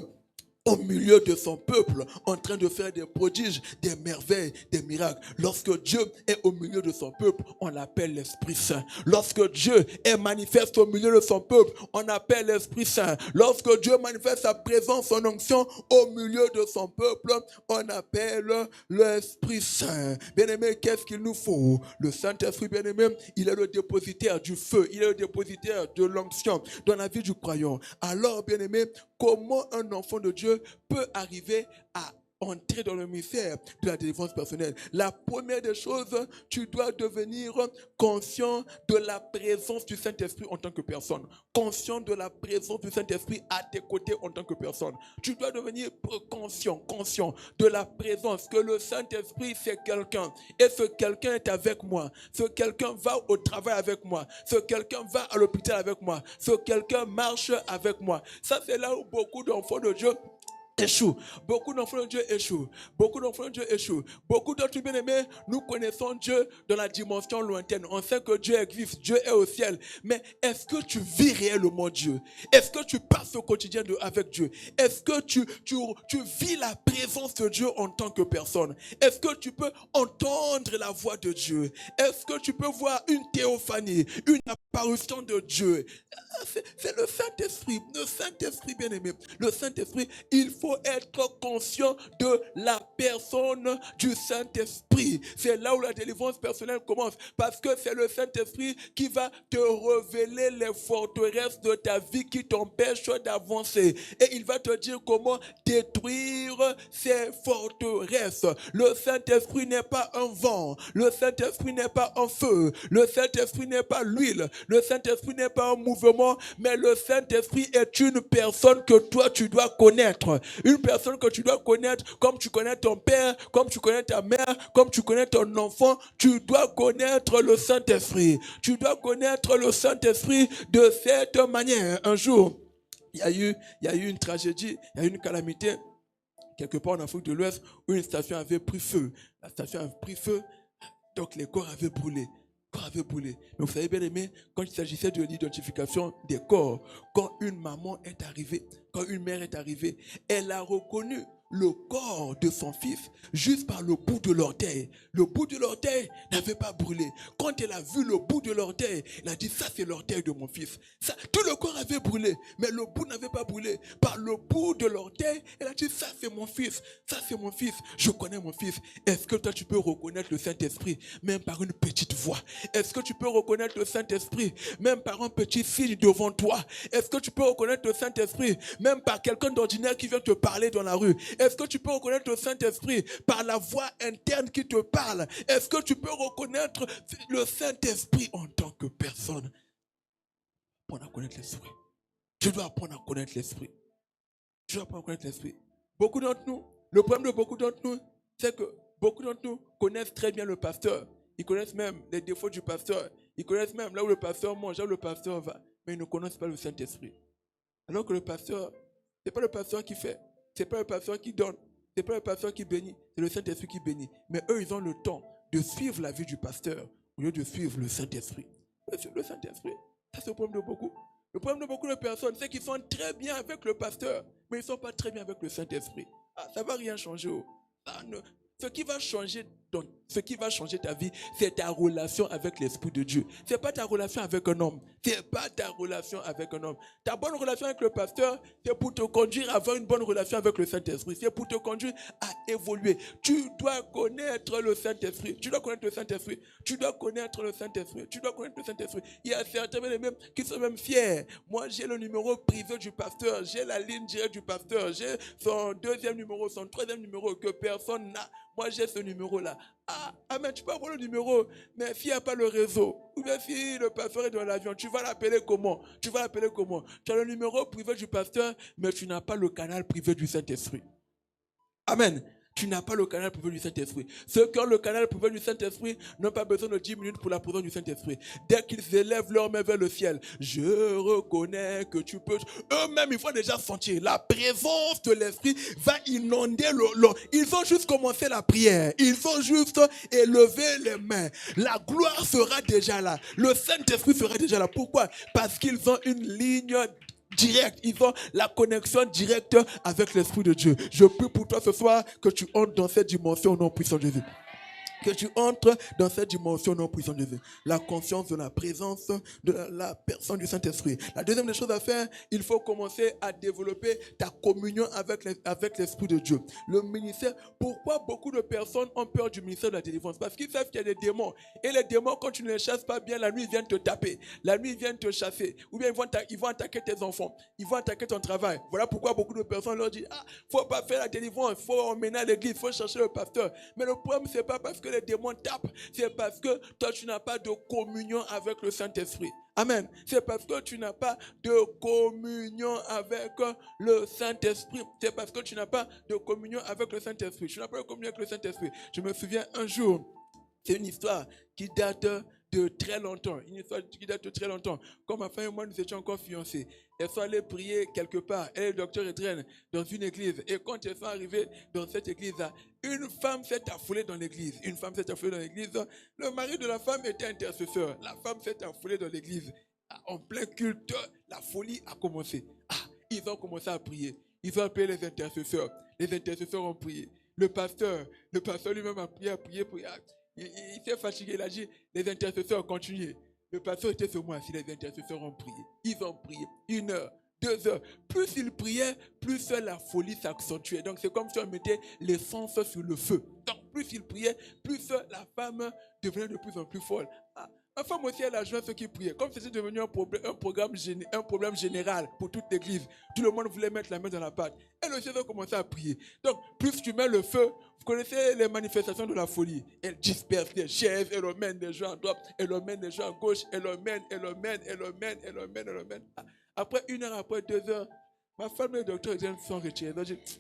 au milieu de son peuple, en train de faire des prodiges, des merveilles, des miracles. Lorsque Dieu est au milieu de son peuple, on l'appelle l'Esprit Saint. Lorsque Dieu est manifeste au milieu de son peuple, on appelle l'Esprit Saint. Lorsque Dieu manifeste sa présence, son onction au milieu de son peuple, on appelle l'Esprit Saint. Bien-aimé, qu'est-ce qu'il nous faut? Le Saint-Esprit, bien-aimé, il est le dépositaire du feu, il est le dépositaire de l'onction dans la vie du croyant. Alors, bien-aimé, comment un enfant de Dieu peut arriver à entrer dans le mystère de la délivrance personnelle? La première des choses, tu dois devenir conscient de la présence du Saint-Esprit en tant que personne. Conscient de la présence du Saint-Esprit à tes côtés en tant que personne. Tu dois devenir conscient de la présence, que le Saint-Esprit c'est quelqu'un. Et ce quelqu'un est avec moi. Ce quelqu'un va au travail avec moi. Ce quelqu'un va à l'hôpital avec moi. Ce quelqu'un marche avec moi. Ça, c'est là où beaucoup d'enfants de Dieu échouent. Beaucoup d'enfants de Dieu échouent. Beaucoup d'enfants de Dieu échouent. Beaucoup d'autres bien-aimés, nous connaissons Dieu dans la dimension lointaine. On sait que Dieu existe, Dieu est au ciel. Mais est-ce que tu vis réellement Dieu? Est-ce que tu passes au quotidien avec Dieu? Est-ce que tu vis la présence de Dieu en tant que personne? Est-ce que tu peux entendre la voix de Dieu? Est-ce que tu peux voir une théophanie, une apparition de Dieu? C'est le Saint-Esprit. Le Saint-Esprit, bien-aimé. Le Saint-Esprit, il faut être conscient de la personne du Saint-Esprit. C'est là où la délivrance personnelle commence. Parce que c'est le Saint-Esprit qui va te révéler les forteresses de ta vie qui t'empêchent d'avancer. Et il va te dire comment détruire ces forteresses. Le Saint-Esprit n'est pas un vent. Le Saint-Esprit n'est pas un feu. Le Saint-Esprit n'est pas l'huile. Le Saint-Esprit n'est pas un mouvement. Mais le Saint-Esprit est une personne que toi tu dois connaître. Une personne que tu dois connaître comme tu connais ton père, comme tu connais ta mère, comme tu connais ton enfant. Tu dois connaître le Saint-Esprit. Tu dois connaître le Saint-Esprit de cette manière. Un jour, il y a eu une tragédie, il y a eu une calamité quelque part en Afrique de l'Ouest où une station avait pris feu. La station avait pris feu, donc les corps avaient brûlé. Mais vous savez bien aimé, quand il s'agissait de l'identification des corps, quand une maman est arrivée, quand une mère est arrivée, elle a reconnu le corps de son fils juste par le bout de l'orteil. Le bout de l'orteil n'avait pas brûlé. Quand elle a vu le bout de l'orteil, elle a dit, ça c'est l'orteil de mon fils. Ça, tout le corps avait brûlé, mais le bout n'avait pas brûlé. Par le bout de l'orteil, elle a dit, ça c'est mon fils, ça c'est mon fils, je connais mon fils. Est-ce que toi tu peux reconnaître le Saint-Esprit, même par une petite voix? Est-ce que tu peux reconnaître le Saint-Esprit, même par un petit signe devant toi? Est-ce que tu peux reconnaître le Saint-Esprit, même par quelqu'un d'ordinaire qui vient te parler dans la rue? Est-ce que tu peux reconnaître le Saint-Esprit par la voix interne qui te parle? Est-ce que tu peux reconnaître le Saint-Esprit en tant que personne? Apprendre à connaître l'Esprit. Je dois apprendre à connaître l'Esprit. Je dois apprendre à connaître l'Esprit. Beaucoup d'entre nous, le problème de beaucoup d'entre nous, c'est que beaucoup d'entre nous connaissent très bien le pasteur. Ils connaissent même les défauts du pasteur. Ils connaissent même là où le pasteur mange, là où le pasteur va. Mais ils ne connaissent pas le Saint-Esprit. Alors que le pasteur, ce n'est pas le pasteur qui fait. Ce n'est pas le pasteur qui donne. Ce n'est pas le pasteur qui bénit. C'est le Saint-Esprit qui bénit. Mais eux, ils ont le temps de suivre la vie du pasteur au lieu de suivre le Saint-Esprit. Le Saint-Esprit, ça c'est le problème de beaucoup. Le problème de beaucoup de personnes, c'est qu'ils sont très bien avec le pasteur, mais ils ne sont pas très bien avec le Saint-Esprit. Ah, ça ne va rien changer. Ce qui va changer ta vie, c'est ta relation avec l'Esprit de Dieu. Ce n'est pas ta relation avec un homme. Ce n'est pas ta relation avec un homme. Ta bonne relation avec le pasteur, c'est pour te conduire à avoir une bonne relation avec le Saint-Esprit. C'est pour te conduire à évoluer. Tu dois connaître le Saint-Esprit. Tu dois connaître le Saint-Esprit. Tu dois connaître le Saint-Esprit. Tu dois connaître le Saint-Esprit. Il y a certains même qui sont même fiers. Moi, j'ai le numéro privé du pasteur. J'ai la ligne directe du pasteur. J'ai son deuxième numéro, son troisième numéro que personne n'a. Moi, j'ai ce numéro-là. Ah, mais tu peux avoir le numéro, mais s'il n'y a pas le réseau, ou bien si le pasteur est dans l'avion, tu vas l'appeler comment? Tu as le numéro privé du pasteur, mais tu n'as pas le canal privé du Saint-Esprit. Amen. Tu n'as pas le canal privé du Saint-Esprit. Ceux qui ont le canal privé du Saint-Esprit n'ont pas besoin de 10 minutes pour la présence du Saint-Esprit. Dès qu'ils élèvent leurs mains vers le ciel, je reconnais que tu peux. Eux-mêmes, ils vont déjà sentir. La présence de l'Esprit va inonder l'eau. Ils ont juste commencé la prière. Ils ont juste élevé les mains. La gloire sera déjà là. Le Saint-Esprit sera déjà là. Pourquoi? Parce qu'ils ont une ligne direct, ils ont la connexion directe avec l'Esprit de Dieu. Je prie pour toi ce soir que tu entres dans cette dimension au nom puissant de Jésus. Que tu entres dans cette dimension non puissante de Dieu. La conscience de la présence de la personne du Saint-Esprit. La deuxième des choses à faire, il faut commencer à développer ta communion avec l'Esprit de Dieu. Le ministère, pourquoi beaucoup de personnes ont peur du ministère de la délivrance? Parce qu'ils savent qu'il y a des démons. Et les démons, quand tu ne les chasses pas bien, la nuit, ils viennent te taper. La nuit, ils viennent te chasser. Ou bien ils vont attaquer tes enfants. Ils vont attaquer ton travail. Voilà pourquoi beaucoup de personnes leur disent, faut pas faire la délivrance, faut emmener à l'église, faut chercher le pasteur. Mais le problème, c'est pas parce que les démons tapent, c'est parce que toi tu n'as pas de communion avec le Saint-Esprit. Amen. C'est parce que tu n'as pas de communion avec le Saint-Esprit. C'est parce que tu n'as pas de communion avec le Saint-Esprit. Tu n'as pas de communion avec le Saint-Esprit. Je me souviens un jour, c'est une histoire qui date de très longtemps. Une histoire qui date de très longtemps. Quand ma femme et moi, nous étions encore fiancés, elles sont allées prier quelque part. Elle et le docteur Edren dans une église. Et quand elles sont arrivées dans cette église-là, une femme s'est affolée dans l'église. Une femme s'est affolée dans l'église. Le mari de la femme était intercesseur. La femme s'est affolée dans l'église. En plein culte, la folie a commencé. Ils ont commencé à prier. Ils ont appelé les intercesseurs. Les intercesseurs ont prié. Le pasteur lui-même a prié. Il s'est fatigué, il a dit, les intercesseurs continuent. Le pasteur était sur moi, si les intercesseurs ont prié. Ils ont prié 1 heure, 2 heures. Plus ils priaient, plus la folie s'accentuait. Donc c'est comme si on mettait l'essence sur le feu. Donc plus ils priaient, plus la femme devenait de plus en plus folle. Ma femme aussi, elle a joué à ceux qui priaient. Comme c'était devenu un problème général pour toute l'église. Tout le monde voulait mettre la main dans la pâte. Elle aussi, elle a commencé à prier. Donc, plus tu mets le feu, vous connaissez les manifestations de la folie. Elle disperse les chaises, elle emmène les gens à droite, elle emmène les gens à gauche, elle emmène. Après 1 heure, après 2 heures, ma femme et le docteur sont retirés. Donc, je dis,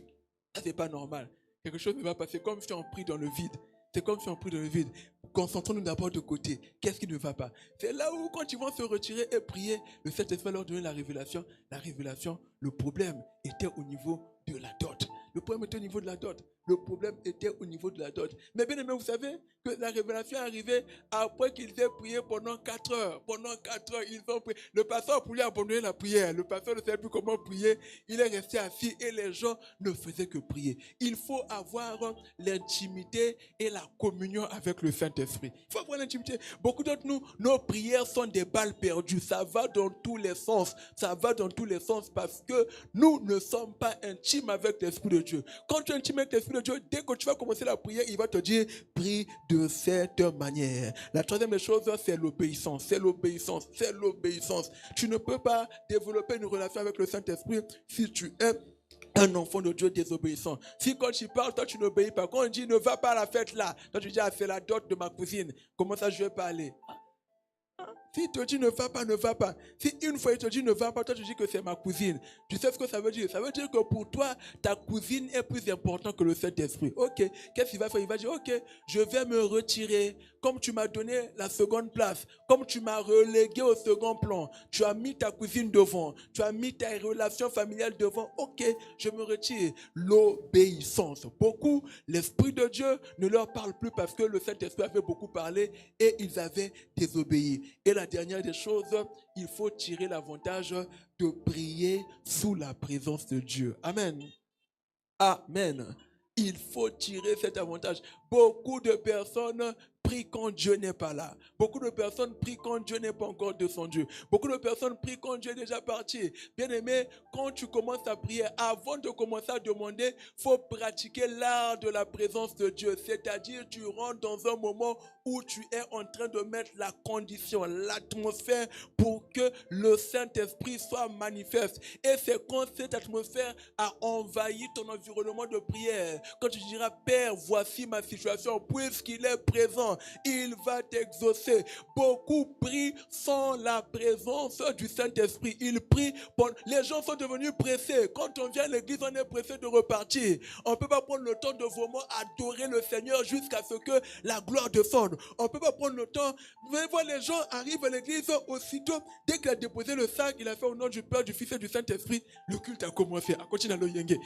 ça c'est pas normal. Quelque chose ne va passer comme si on prie dans le vide. C'est comme si on prie dans le vide. Concentrons-nous d'abord de côté. Qu'est-ce qui ne va pas? C'est là où, quand ils vont se retirer et prier, le Saint-Esprit va leur donner la révélation. La révélation, le problème était au niveau de la dot. Le problème était au niveau de la dot. le problème était au niveau de la dot. Mais bien aimé, vous savez que la révélation est arrivée après qu'ils aient prié pendant 4 heures. Pendant 4 heures, ils ont prié. Le pasteur voulait abandonner la prière. Le pasteur ne savait plus comment prier. Il est resté assis et les gens ne faisaient que prier. Il faut avoir l'intimité et la communion avec le Saint-Esprit. Il faut avoir l'intimité. Beaucoup d'entre nous, nos prières sont des balles perdues. Ça va dans tous les sens. Ça va dans tous les sens parce que nous ne sommes pas intimes avec l'Esprit de Dieu. Quand tu es intime avec l'Esprit de Dieu, dès que tu vas commencer la prière, il va te dire, prie de cette manière. La troisième chose, c'est l'obéissance. C'est l'obéissance. C'est l'obéissance. Tu ne peux pas développer une relation avec le Saint-Esprit si tu es un enfant de Dieu désobéissant. Si quand tu parles, toi tu n'obéis pas. Quand on dit ne va pas à la fête là, toi tu dis c'est la dot de ma cousine. Comment ça je vais pas aller? Si il te dit ne va pas, ne va pas. Si une fois il te dit ne va pas, toi tu dis que c'est ma cousine. Tu sais ce que ça veut dire? Ça veut dire que pour toi, ta cousine est plus importante que le Saint-Esprit. Ok, qu'est-ce qu'il va faire? Il va dire ok, je vais me retirer. Comme tu m'as donné la seconde place, comme tu m'as relégué au second plan, tu as mis ta cousine devant, tu as mis ta relation familiale devant. Ok, je me retire. L'obéissance. Beaucoup, l'Esprit de Dieu ne leur parle plus parce que le Saint-Esprit avait beaucoup parlé et ils avaient désobéi. Et la dernière des choses, il faut tirer l'avantage de prier sous la présence de Dieu. Amen. Amen. Il faut tirer cet avantage. Beaucoup de personnes prient quand Dieu n'est pas là. Beaucoup de personnes prient quand Dieu n'est pas encore descendu. Beaucoup de personnes prient quand Dieu est déjà parti. Bien aimé, quand tu commences à prier, avant de commencer à demander, il faut pratiquer l'art de la présence de Dieu. C'est-à-dire, tu rentres dans un moment où tu es en train de mettre la condition, l'atmosphère pour que le Saint-Esprit soit manifeste. Et c'est quand cette atmosphère a envahi ton environnement de prière, quand tu diras, Père, voici ma situation, puisqu'il est présent, il va t'exaucer. Beaucoup prient sans la présence du Saint-Esprit. Ils prient, les gens sont devenus pressés. Quand on vient à l'église, on est pressé de repartir. On ne peut pas prendre le temps de vraiment adorer le Seigneur jusqu'à ce que la gloire descende. On ne peut pas prendre le temps. Vous allez voir, les gens arrivent à l'église aussitôt. Dès qu'il a déposé le sac, il a fait au nom du Père, du Fils et du Saint-Esprit. Le culte a commencé. À continuer à le yenge.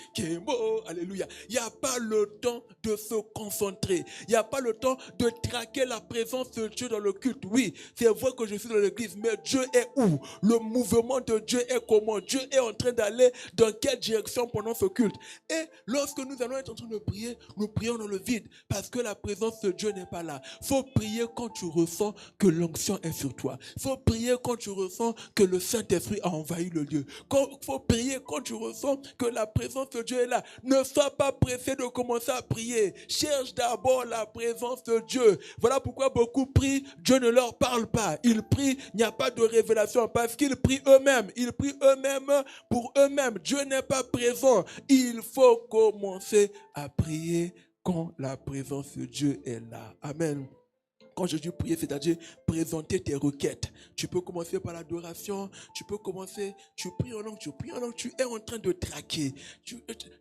Alléluia. Il n'y a pas le temps de se concentrer. Il n'y a pas le temps de traquer la présence de Dieu dans le culte. Oui, c'est vrai que je suis dans l'église, mais Dieu est où? Le mouvement de Dieu est comment? Dieu est en train d'aller dans quelle direction pendant ce culte? Et lorsque nous allons être en train de prier, nous prions dans le vide parce que la présence de Dieu n'est pas là. Il faut prier quand tu ressens que l'onction est sur toi. Il faut prier quand tu ressens que le Saint-Esprit a envahi le lieu. Il faut prier quand tu ressens que la présence de Dieu est là. Ne sois pas pressé de commencer à prier. Cherche d'abord la présence de Dieu. Voilà pourquoi beaucoup prient, Dieu ne leur parle pas. Ils prient, il n'y a pas de révélation parce qu'ils prient eux-mêmes. Ils prient eux-mêmes pour eux-mêmes. Dieu n'est pas présent. Il faut commencer à prier quand la présence de Dieu est là. Amen. Quand je dis prier, c'est-à-dire présenter tes requêtes. Tu peux commencer par l'adoration, tu peux commencer, tu pries en langue, tu es en train de traquer.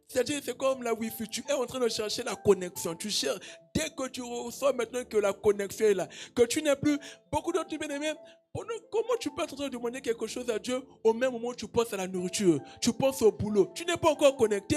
C'est-à-dire, c'est comme la Wi-Fi, tu es en train de chercher la connexion. Tu cherches, dès que tu ressens maintenant que la connexion est là, que tu n'es plus, beaucoup d'autres bien-aimés, comment tu peux être en train de demander quelque chose à Dieu au même moment où tu penses à la nourriture, tu penses au boulot, tu n'es pas encore connecté?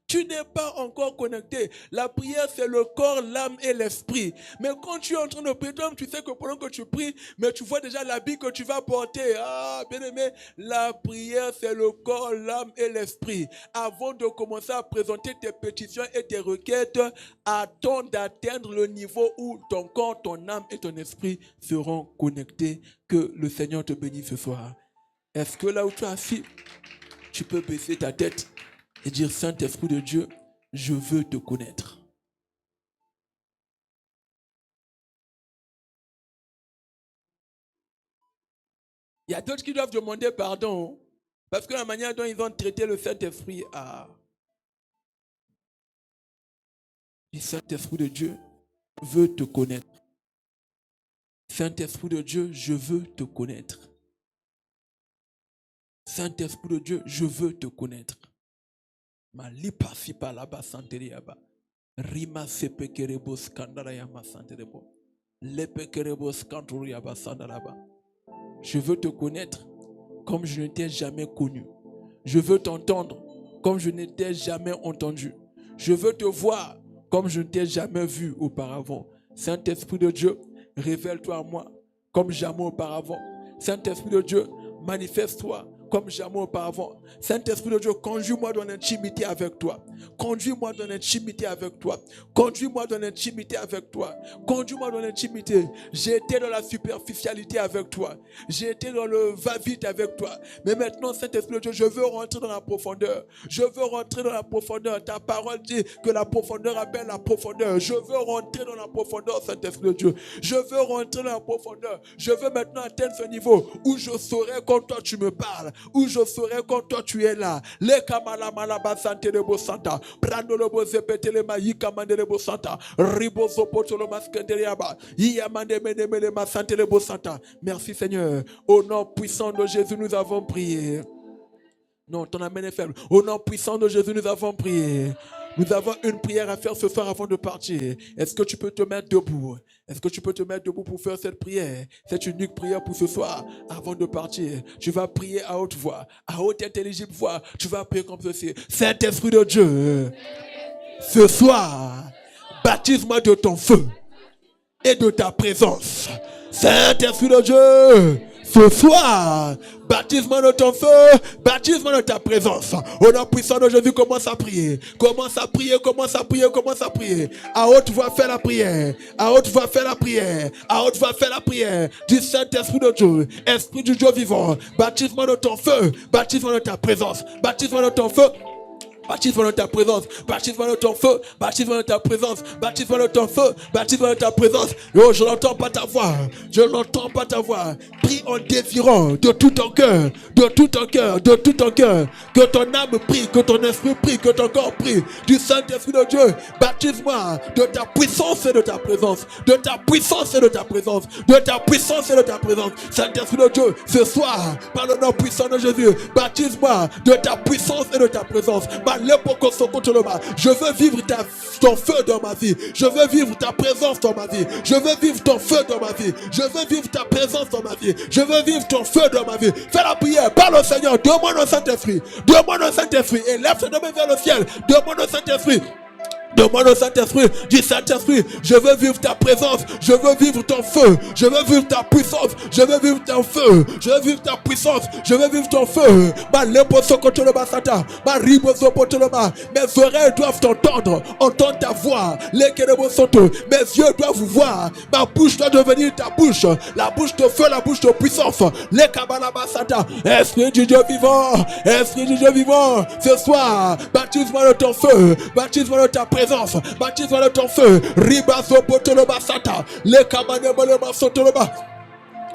Tu n'es pas encore connecté. La prière, c'est le corps, l'âme et l'esprit. Mais quand tu es en train de prier, tu sais que pendant que tu pries, mais tu vois déjà l'habit que tu vas porter. Ah, bien aimé, la prière, c'est le corps, l'âme et l'esprit. Avant de commencer à présenter tes pétitions et tes requêtes, attends d'atteindre le niveau où ton corps, ton âme et ton esprit seront connectés. Que le Seigneur te bénisse ce soir. Est-ce que là où tu es assis, tu peux baisser ta tête et dire, Saint-Esprit de Dieu, je veux te connaître. Il y a d'autres qui doivent demander pardon parce que la manière dont ils ont traité le Saint-Esprit Le Saint-Esprit de Dieu veut te connaître. Saint-Esprit de Dieu, je veux te connaître. Saint-Esprit de Dieu, je veux te connaître. Malipa sipa laba santeriaba. Rima sepekerebo skandarayama santerebo. Lepekerebo skanturiaba sandaraba. Je veux te connaître comme je ne t'ai jamais connu. Je veux t'entendre comme je ne t'ai jamais entendu. Je veux te voir comme je ne t'ai jamais vu auparavant. Saint-Esprit de Dieu, révèle-toi à moi comme jamais auparavant. Saint-Esprit de Dieu, manifeste-toi comme jamais auparavant. Saint-Esprit de Dieu, conduis-moi dans l'intimité avec toi. Conduis-moi dans l'intimité avec toi. Conduis-moi dans l'intimité avec toi. Conduis-moi dans l'intimité. J'ai été dans la superficialité avec toi. J'ai été dans le va-vite avec toi. Mais maintenant, Saint-Esprit de Dieu, je veux rentrer dans la profondeur. Je veux rentrer dans la profondeur. Ta parole dit que la profondeur appelle la profondeur. Je veux rentrer dans la profondeur, Saint-Esprit de Dieu. Je veux rentrer dans la profondeur. Je veux maintenant atteindre ce niveau où je saurai quand toi tu me parles. Où je saurai quand toi tu es là. Les kamala malaba sante de bosanta. Prando le bose petele ma yikamande de bosanta. Ribozo potolo maskenderiaba. Yamande menemele ma sante de bosanta. Merci Seigneur. Au nom puissant de Jésus, nous avons prié. Non, ton amen est faible. Au nom puissant de Jésus, nous avons prié. Nous avons une prière à faire ce soir avant de partir. Est-ce que tu peux te mettre debout? Est-ce que tu peux te mettre debout pour faire cette prière? Cette unique prière pour ce soir avant de partir. Tu vas prier à haute voix, à haute intelligible voix. Tu vas prier comme ceci. Saint-Esprit de Dieu, ce soir, baptise-moi de ton feu et de ta présence. Saint-Esprit de Dieu, ce soir, baptise-moi de ton feu, baptise-moi de ta présence. Au nom puissant de Jésus, commence à prier. Commence à prier, commence à prier, commence à prier. À haute voix, fais la prière. À haute voix, fais la prière. À haute voix, fais la prière. Du Saint-Esprit de Dieu, Esprit du Dieu vivant, baptise-moi de ton feu, baptise-moi de ta présence. Baptise-moi de ton feu. Baptise-moi de ta présence, baptise-moi de ton feu, baptise-moi de ta présence, baptise-moi de ton feu, baptise-moi de ta présence. Oh, je n'entends pas ta voix, je n'entends pas ta voix. Prie en dévirant de tout ton cœur, de tout ton cœur, de tout ton cœur. Que ton âme prie, que ton esprit prie, que ton corps prie. Du Saint-Esprit de Dieu, baptise-moi de ta puissance et de ta présence, de ta puissance et de ta présence, de ta puissance et de ta présence. Saint-Esprit de Dieu, ce soir, par le nom puissant de Jésus, baptise-moi de ta puissance et de ta présence. Je veux vivre ton feu dans ma vie. Je veux vivre ta présence dans ma vie. Je veux vivre ton feu dans ma vie. Je veux vivre ta présence dans ma vie. Je veux vivre ton feu dans ma vie. Fais la prière, parle au Seigneur. Demande au Saint-Esprit. Demande au Saint-Esprit. Et lève tes mains vers le ciel. Demande au Saint-Esprit. Demande au Saint-Esprit, dis Saint-Esprit, je veux vivre ta présence, je veux vivre ton feu, je veux vivre ta puissance, je veux vivre ton feu, je veux vivre ta puissance, je veux vivre ton feu. Mes oreilles doivent t'entendre, entendre ta voix. Mes yeux doivent vous voir. Ma bouche doit devenir ta bouche, la bouche de feu, la bouche de puissance. Esprit du Dieu vivant, Esprit du Dieu vivant, ce soir, baptise-moi de ton feu, baptise-moi de ta présence, baptise-moi de ton feu. Ribazo potoloba sata, le kamane bolema sotoloba.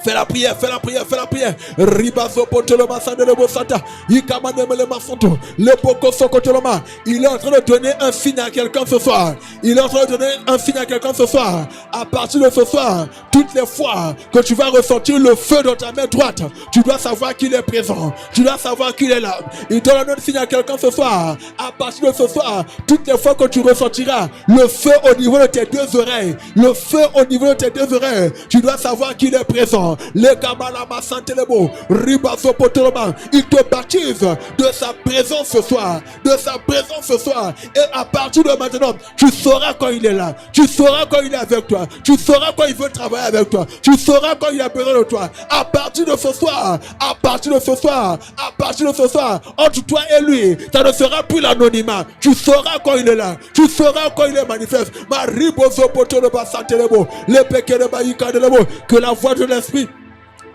Fais la prière, fais la prière, fais la prière. Ribazo potoloma sandelebo sata, ikamane bolema soto, le poko sokotoloma. Il est en train de donner un signe à quelqu'un ce soir. Il est en train de donner un signe à quelqu'un ce soir. À partir de ce soir, toutes les fois que tu vas ressentir le feu dans ta main droite, tu dois savoir qu'il est présent. Tu dois savoir qu'il est là. Il donne un signe à quelqu'un ce soir. À partir de ce soir, toutes les fois que tu ressentiras le feu au niveau de tes deux oreilles, le feu au niveau de tes deux oreilles, tu dois savoir qu'il est présent. Le Kamalama Santelebo, Ribazo Potoloma, il te baptise de sa présence ce soir, de sa présence ce soir. Et à partir de maintenant, tu sauras quand il est là, tu sauras quand il est avec toi, tu sauras quand il veut travailler avec toi, tu sauras quand il a besoin de toi. À partir de ce soir, à partir de ce soir, à partir de ce soir, entre toi et lui, ça ne sera plus l'anonymat. Tu sauras quand il est là, tu sauras quand il est manifeste. Ma Ribozo Potoloma Santelebo, le Pekeleba Ikadelebo, que la voix de l'esprit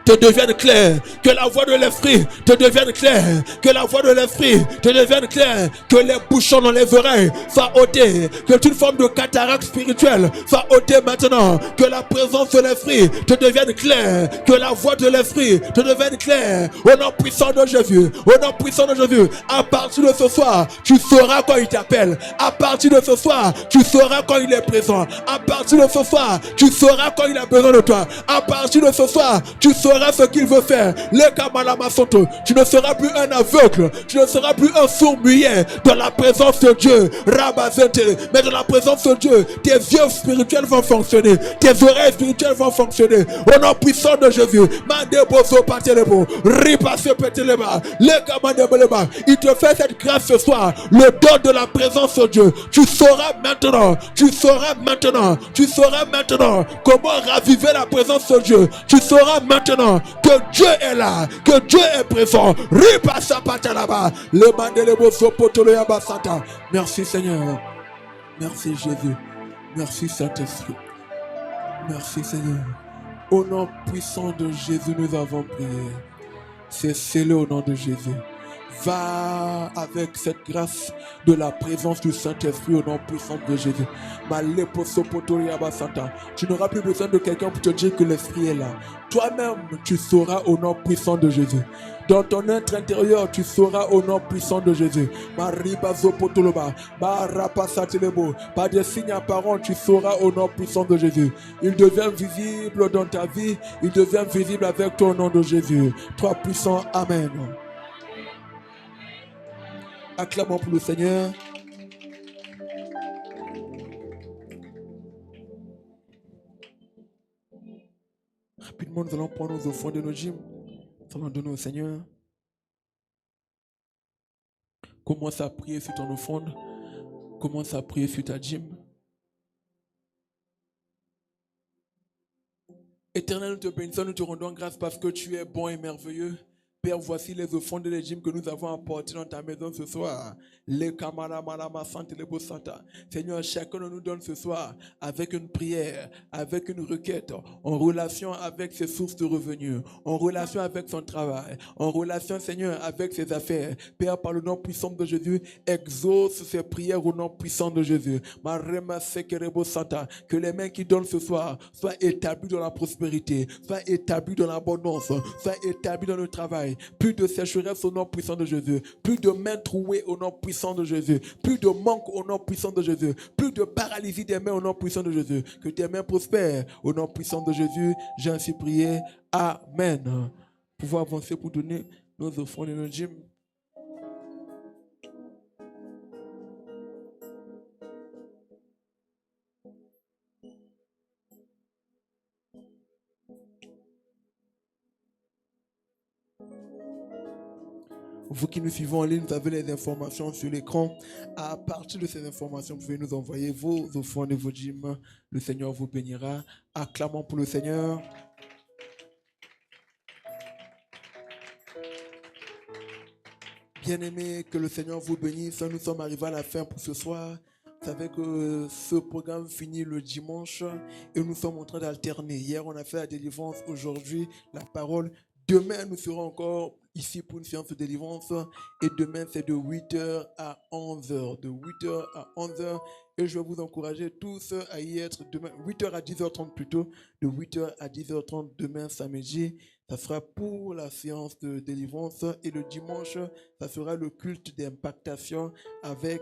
te devienne claire, que la voix de l'esprit te devienne claire, que la voix de l'esprit te devienne claire, que les bouchons dans les oreilles soient ôtés, que toute forme de cataracte spirituelle soit ôtée maintenant, que la présence de l'esprit te devienne claire, que la voix de l'esprit te devienne claire, au nom puissant de Jésus, au nom puissant de Jésus. À partir de ce soir, tu sauras quand il t'appelle, à partir de ce soir, tu sauras quand il est présent, à partir de ce soir, tu sauras quand il a besoin de toi, à partir de ce soir, tu sauras feras ce qu'il veut faire. Le Kamalamasoto, tu ne seras plus un aveugle, tu ne seras plus un sourd-muet dans la présence de Dieu. Rabazente, mais dans la présence de Dieu, tes yeux spirituels vont fonctionner, tes oreilles spirituelles vont fonctionner. Au nom puissant de Jésus, Mandebozo Patelebo, Ripasse Peteleba, le Kamanebeleba, il te fait cette grâce ce soir, le don de la présence de Dieu. Tu sauras maintenant comment raviver la présence de Dieu. Tu sauras maintenant que Dieu est là, que Dieu est présent. Ripasa patalaba, le mandelebo sopotoloyaba santa. Merci Seigneur, merci Jésus, merci Saint-Esprit, merci Seigneur. Au nom puissant de Jésus, nous avons prié. C'est scellé au nom de Jésus. Va avec cette grâce de la présence du Saint-Esprit au nom puissant de Jésus. Tu n'auras plus besoin de quelqu'un pour te dire que l'Esprit est là. Toi-même, tu sauras au nom puissant de Jésus. Dans ton être intérieur, tu sauras au nom puissant de Jésus. Par des signes apparents, tu sauras au nom puissant de Jésus. Il devient visible dans ta vie. Il devient visible avec toi au nom de Jésus. Toi puissant, Amen. Acclamons pour le Seigneur. Rapidement, nous allons prendre nos offrandes de nos dîmes. Nous allons donner au Seigneur. Commence à prier sur ton offrande. Commence à prier sur ta dîme. Éternel, nous te bénissons, nous te rendons grâce parce que tu es bon et merveilleux. Père, voici les offrandes de l'Égypte que nous avons apportées dans ta maison ce soir. Les Kamaramalama Santa, les Bosanta. Seigneur, chacun de nous donne ce soir avec une prière, avec une requête, en relation avec ses sources de revenus, en relation avec son travail, en relation, Seigneur, avec ses affaires. Père, par le nom puissant de Jésus, exauce ces prières au nom puissant de Jésus. Marema Sekerebo Santa. Que les mains qui donnent ce soir soient établies dans la prospérité, soient établies dans l'abondance, soient établies dans le travail. Plus de sécheresse au nom puissant de Jésus. Plus de mains trouées au nom puissant de Jésus. Plus de manque au nom puissant de Jésus. Plus de paralysie des mains au nom puissant de Jésus. Que tes mains prospèrent au nom puissant de Jésus. J'ai ainsi prié. Amen. Pouvoir avancer pour donner nos offrandes et nos dîmes. Vous qui nous suivez en ligne, vous avez les informations sur l'écran. À partir de ces informations, vous pouvez nous envoyer vos offrandes et vos dîmes. Le Seigneur vous bénira. Acclamons pour le Seigneur. Bien-aimés, que le Seigneur vous bénisse. Nous sommes arrivés à la fin pour ce soir. Vous savez que ce programme finit le dimanche et nous sommes en train d'alterner. Hier, on a fait la délivrance. Aujourd'hui, la parole. Demain, nous serons encore ici pour une séance de délivrance. Et demain, c'est de 8h à 11h. De 8h à 11h. Et je vais vous encourager tous à y être demain. 8h à 10h30 plutôt. De 8h à 10h30 demain, samedi. Ça sera pour la séance de délivrance. Et le dimanche, ça sera le culte d'impactation avec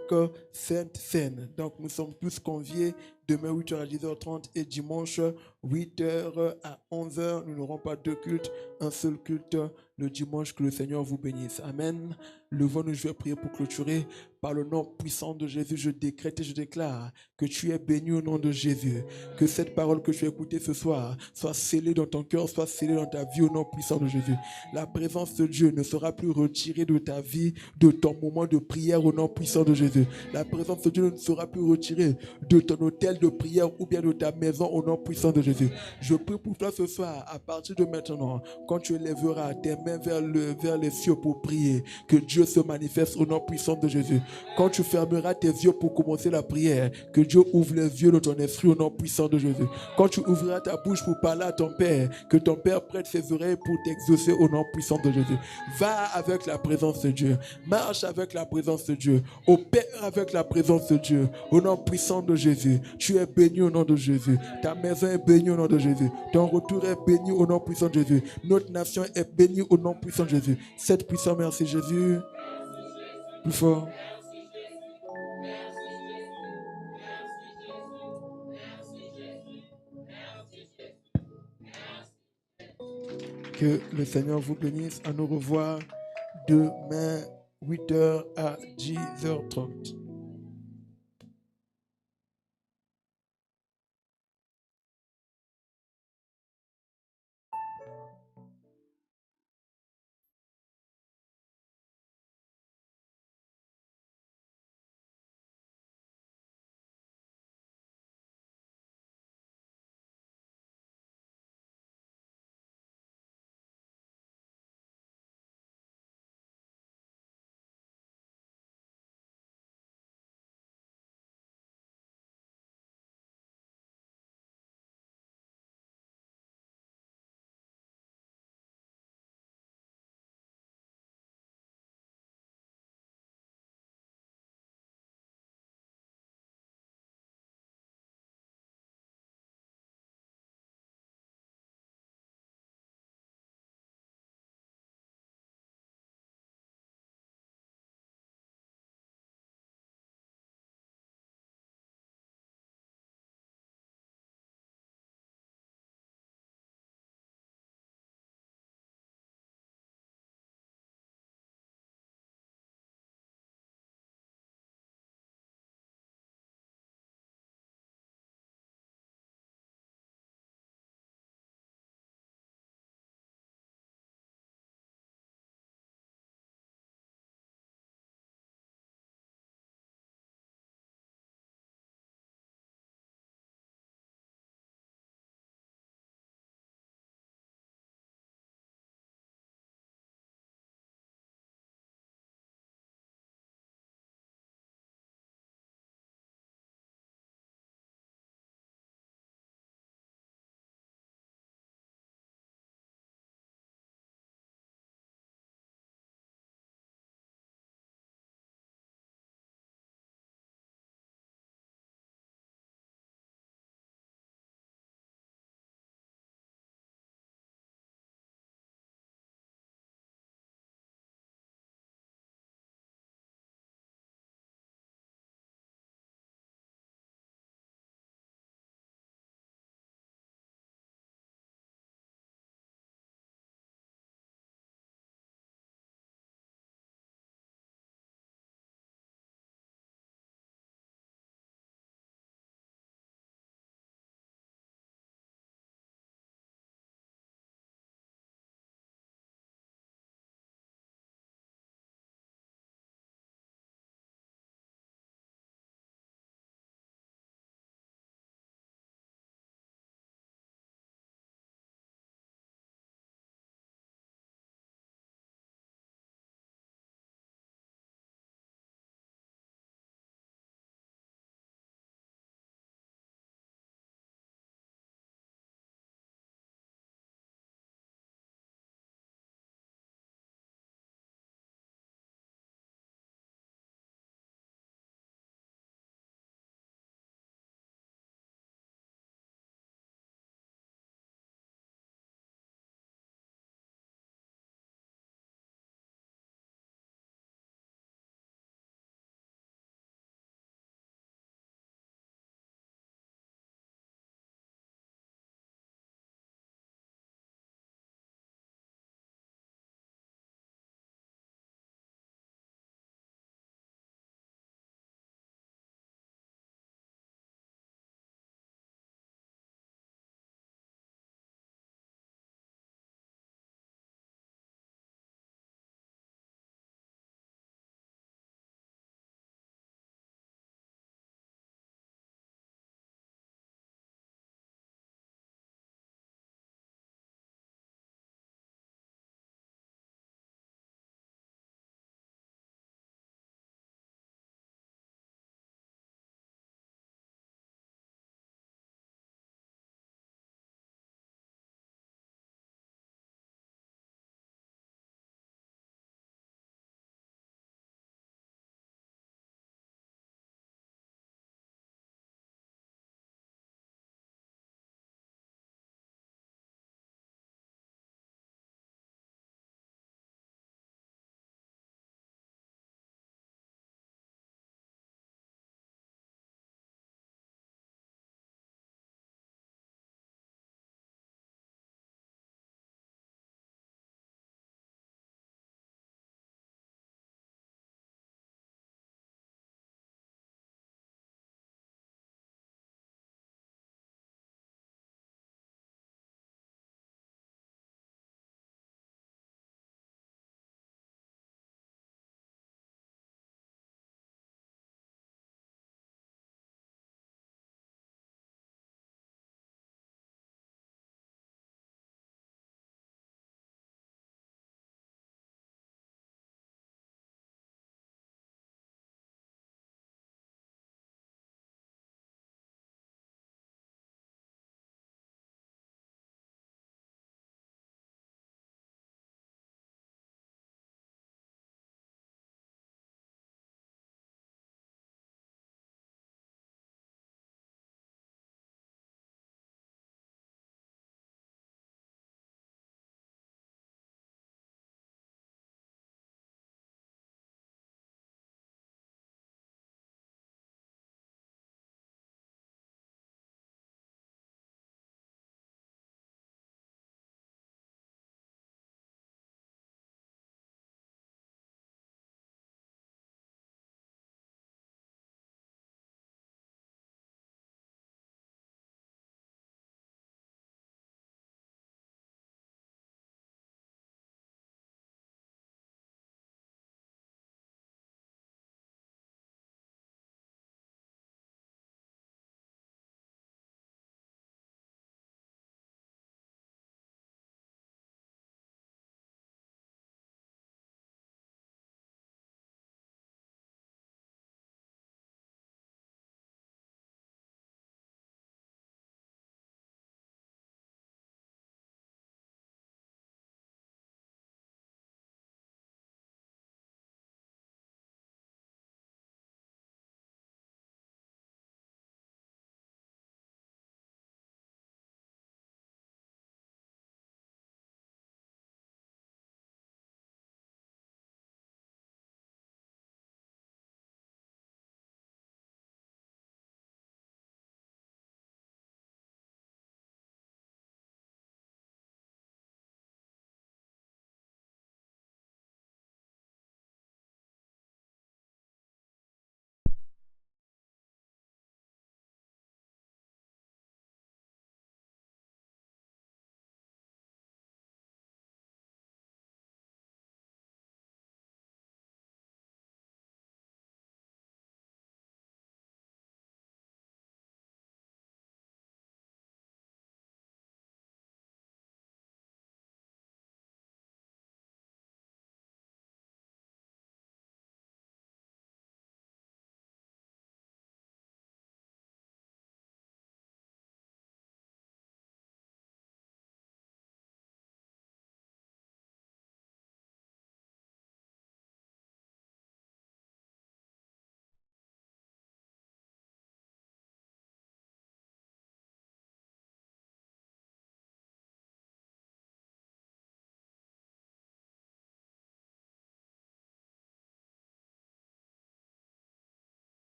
Sainte Seine. Donc, nous sommes tous conviés. Demain, 8h à 10h30 et dimanche, 8h à 11h. Nous n'aurons pas deux cultes, un seul culte le dimanche. Que le Seigneur vous bénisse. Amen. Levons-nous, je vais prier pour clôturer. Par le nom puissant de Jésus, je décrète et je déclare que tu es béni au nom de Jésus. Que cette parole que tu as écoutée ce soir soit scellée dans ton cœur, soit scellée dans ta vie au nom puissant de Jésus. La présence de Dieu ne sera plus retirée de ta vie, de ton moment de prière au nom puissant de Jésus. La présence de Dieu ne sera plus retirée de ton hôtel de prière ou bien de ta maison au nom puissant de Jésus. Je prie pour toi ce soir, à partir de maintenant, quand tu élèveras tes mains vers les cieux pour prier, que Dieu se manifeste au nom puissant de Jésus. Quand tu fermeras tes yeux pour commencer la prière, que Dieu ouvre les yeux de ton esprit au nom puissant de Jésus. Quand tu ouvriras ta bouche pour parler à ton Père, que ton Père prête ses oreilles pour t'exaucer au nom puissant de Jésus. Va avec la présence de Dieu. Marche avec la présence de Dieu. Opère avec la présence de Dieu. Au nom puissant de Jésus. Tu es béni au nom de Jésus. Ta maison est bénie au nom de Jésus. Ton retour est béni au nom puissant de Jésus. Notre nation est bénie au nom puissant de Jésus. Cette puissance, merci Jésus. Plus fort. Que le Seigneur vous bénisse. À nous revoir demain, 8h à 10h30.